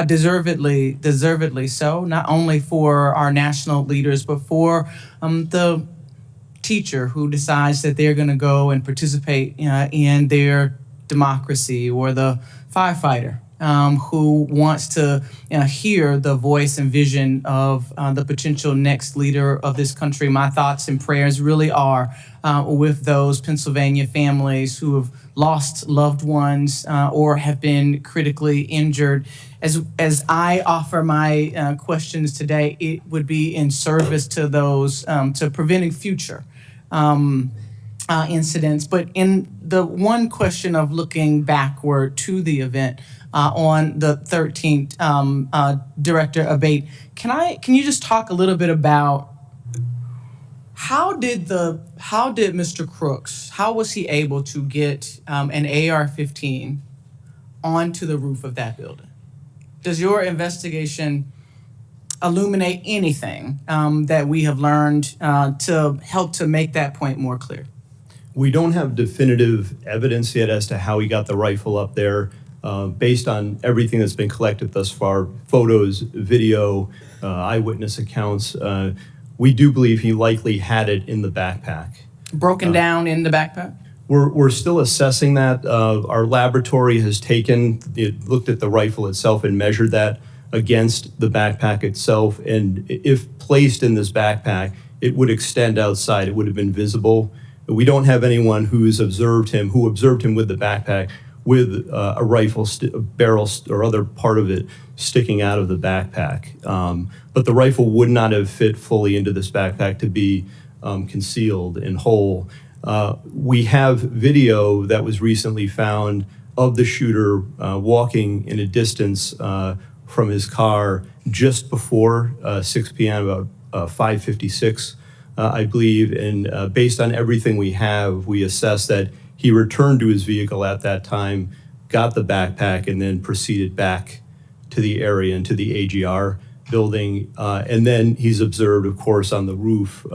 deservedly so, not only for our national leaders, but for the teacher who decides that they're going to go and participate in their democracy, or the firefighter who wants to hear the voice and vision of the potential next leader of this country. My thoughts and prayers really are with those Pennsylvania families who have lost loved ones or have been critically injured. As I offer my questions today, it would be in service to those, to preventing future incidents. But in the one question of looking backward to the event, on the 13th, Director Abbate, can you just talk a little bit about how did Mr. Crooks, how was he able to get an AR-15 onto the roof of that building? Does your investigation illuminate anything that we have learned to help to make that point more clear? We don't have definitive evidence yet as to how he got the rifle up there. Based on everything that's been collected thus far, photos, video, eyewitness accounts, we do believe he likely had it in the backpack. Broken down in the backpack? We're still assessing that. Our laboratory has looked at the rifle itself and measured that against the backpack itself. And if placed in this backpack, it would extend outside. It would have been visible. We don't have anyone who observed him with the backpack. with a rifle barrel or other part of it sticking out of the backpack. But the rifle would not have fit fully into this backpack to be concealed and whole. We have video that was recently found of the shooter walking in a distance from his car just before 6 p.m., about 5:56, I believe. And based on everything we have, we assess that he returned to his vehicle at that time, got the backpack, and then proceeded back to the area and to the AGR building. And then he's observed, of course, on the roof,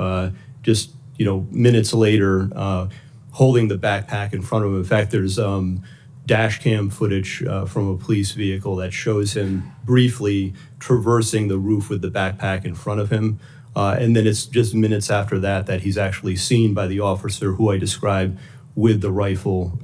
just minutes later, holding the backpack in front of him. In fact, there's dash cam footage from a police vehicle that shows him briefly traversing the roof with the backpack in front of him. And then it's just minutes after that that he's actually seen by the officer who I described with the rifle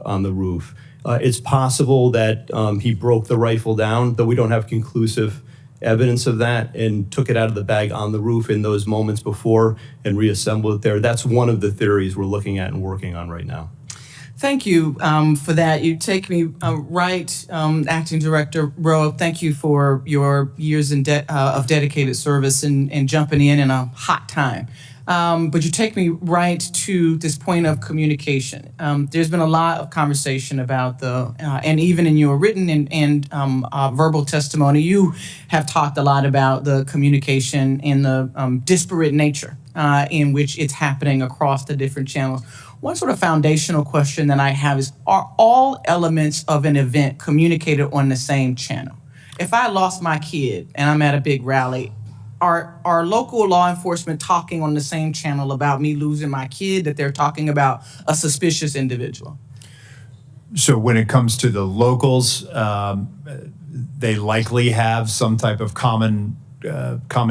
on the roof. It's possible that he broke the rifle down, though we don't have conclusive evidence of that, and took it out of the bag on the roof in those moments before and reassembled it there. That's one of the theories we're looking at and working on right now. Thank you for that. You take me right, Acting Director Rowe. Thank you for your years of dedicated service and jumping in a hot time. But you take me right to this point of communication. There's been a lot of conversation about and even in your written and verbal testimony, you have talked a lot about the communication and the disparate nature in which it's happening across the different channels. One sort of foundational question that I have is, are all elements of an event communicated on the same channel? If I lost my kid and I'm at a big rally, are local law enforcement talking on the same channel about me losing my kid that they're talking about a suspicious individual? So when it comes to the locals, they likely have some type of common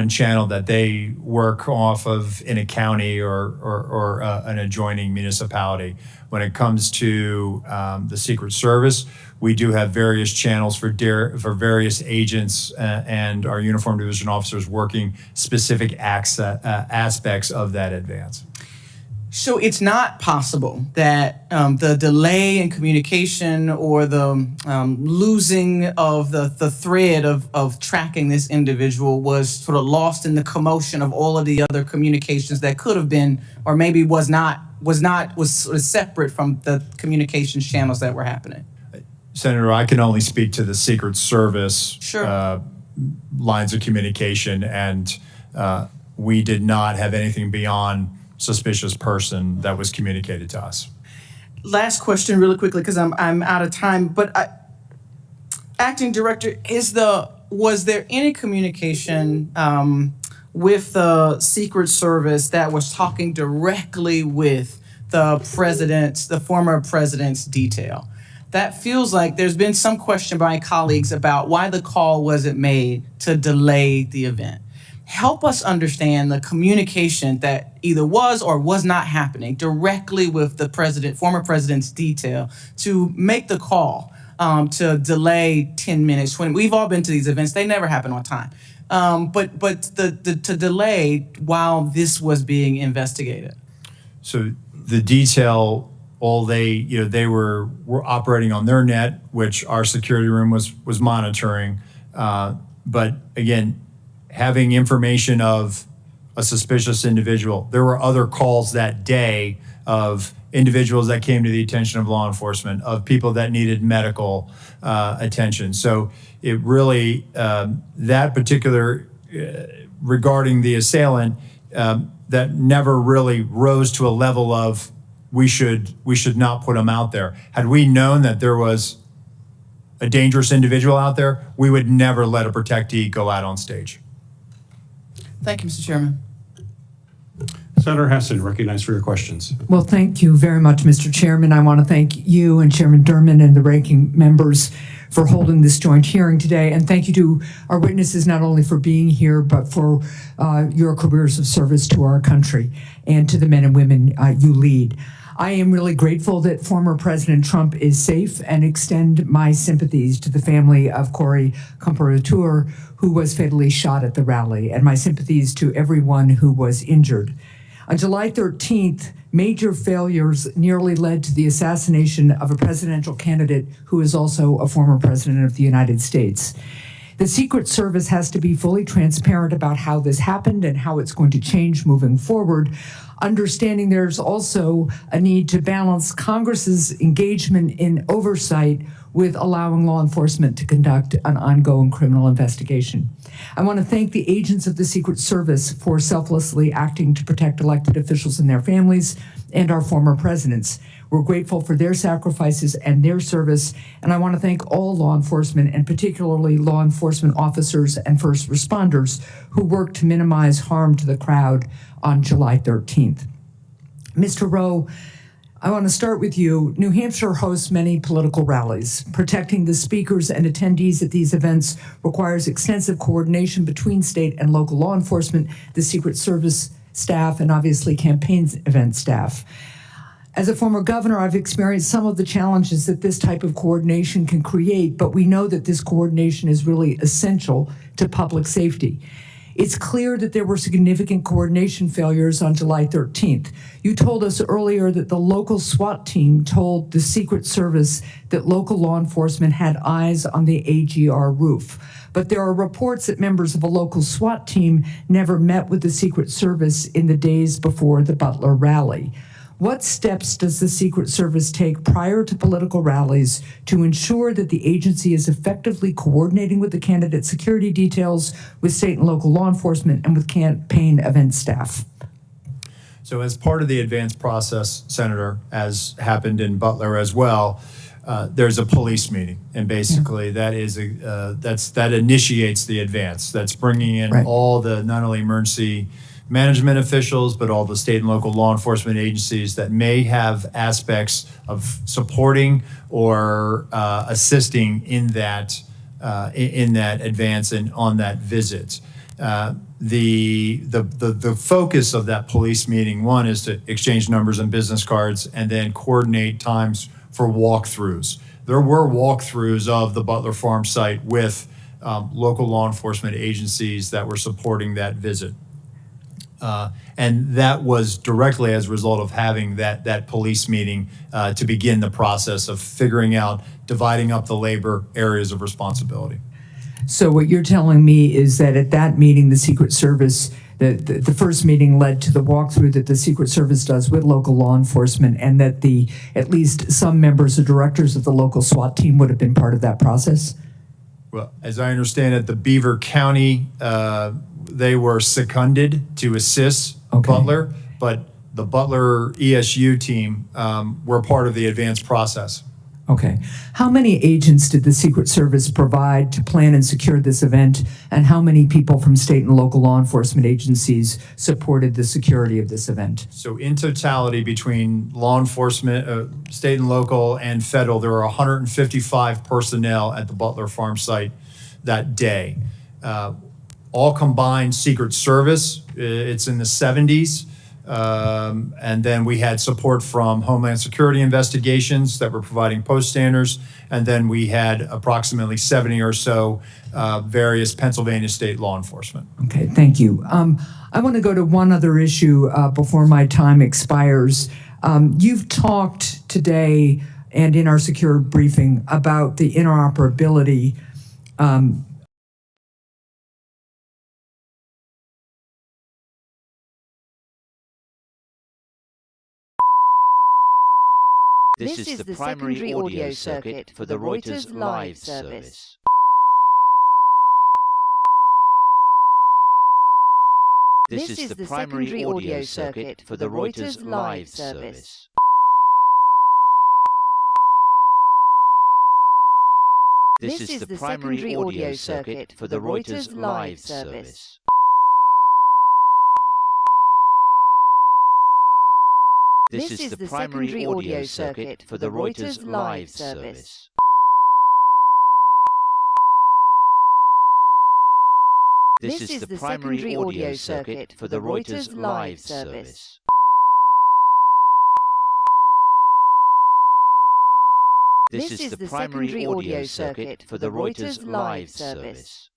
channel that they work off of in a county or an adjoining municipality. When it comes to the Secret Service, we do have various channels for various agents and our uniformed division officers working specific aspects of that advance. So it's not possible that the delay in communication or the losing of the thread of tracking this individual was sort of lost in the commotion of all of the other communications that could have been, or maybe was sort of separate from the communications channels that were happening. Senator, I can only speak to the Secret Service Sure. Lines of communication, and we did not have anything beyond suspicious person that was communicated to us. Last question really quickly, because I'm out of time, but Acting Director, was there any communication with the Secret Service that was talking directly with the former president's detail? That feels like there's been some question by colleagues about why the call wasn't made to delay the event. Help us understand the communication that either was or was not happening directly with the former president's detail to make the call to delay 10 minutes, 20. We've all been to these events. They never happen on time. But to delay while this was being investigated. So the detail, they were operating on their net, which our security room was monitoring. But again, having information of a suspicious individual. There were other calls that day of individuals that came to the attention of law enforcement, of people that needed medical attention. So it really, that particular, regarding the assailant, that never really rose to a level of we should not put him out there. Had we known that there was a dangerous individual out there, we would never let a protectee go out on stage. Thank you, Mr. Chairman. Senator Hessen, recognized for your questions. Well, thank you very much, Mr. Chairman. I want to thank you and Chairman Durman and the ranking members for holding this joint hearing today. And thank you to our witnesses, not only for being here, but for your careers of service to our country and to the men and women you lead. I am really grateful that former President Trump is safe and extend my sympathies to the family of Corey Comparateur, who was fatally shot at the rally, and my sympathies to everyone who was injured. On July 13th, major failures nearly led to the assassination of a presidential candidate who is also a former president of the United States. The Secret Service has to be fully transparent about how this happened and how it's going to change moving forward, understanding there's also a need to balance Congress's engagement in oversight with allowing law enforcement to conduct an ongoing criminal investigation. I want to thank the agents of the Secret Service for selflessly acting to protect elected officials and their families and our former presidents. We're grateful for their sacrifices and their service, and I want to thank all law enforcement, and particularly law enforcement officers and first responders who worked to minimize harm to the crowd on July 13th. Mr. Rowe, I want to start with you. New Hampshire hosts many political rallies. Protecting the speakers and attendees at these events requires extensive coordination between state and local law enforcement, the Secret Service staff, and obviously campaign event staff. As a former governor, I've experienced some of the challenges that this type of coordination can create, but we know that this coordination is really essential to public safety. It's clear that there were significant coordination failures on July 13th. You told us earlier that the local SWAT team told the Secret Service that local law enforcement had eyes on the AGR roof. But there are reports that members of a local SWAT team never met with the Secret Service in the days before the Butler rally. What steps does the Secret Service take prior to political rallies to ensure that the agency is effectively coordinating with the candidate security details, with state and local law enforcement, and with campaign event staff? So as part of the advance process, Senator, as happened in Butler as well, there's a police meeting, and basically that is that initiates the advance. That's bringing in all the not only emergency management officials, but all the state and local law enforcement agencies that may have aspects of supporting or assisting in that advance and on that visit. The focus of that police meeting, one, is to exchange numbers and business cards, and then coordinate times for walkthroughs. There were walkthroughs of the Butler Farm site with local law enforcement agencies that were supporting that visit. And that was directly as a result of having that police meeting to begin the process of figuring out, dividing up the labor areas of responsibility. So what you're telling me is that at that meeting, the Secret Service, the first meeting led to the walkthrough that the Secret Service does with local law enforcement, and that at least some members or directors of the local SWAT team would have been part of that process? Well, as I understand it, the Beaver County, they were seconded to assist Butler, but the Butler ESU team were part of the advance process. Okay. How many agents did the Secret Service provide to plan and secure this event, and how many people from state and local law enforcement agencies supported the security of this event? So in totality, between law enforcement, state and local and federal, there were 155 personnel at the Butler Farm site that day. All combined Secret Service, it's in the 70s. And then we had support from Homeland Security investigations that were providing post standards. And then we had approximately 70 or so various Pennsylvania state law enforcement. Okay, thank you. I want to go to one other issue before my time expires. You've talked today and in our secure briefing about the interoperability This is the primary audio circuit for the Reuters live service. This is the primary audio circuit for the Reuters live service. This is the primary audio circuit for the Reuters live service. This is the primary audio circuit for the Reuters live service. This is the primary audio circuit for the Reuters live service. This is the primary audio circuit for the Reuters live service.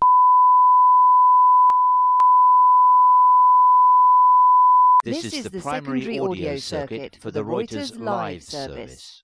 This is the primary audio circuit for the Reuters live service.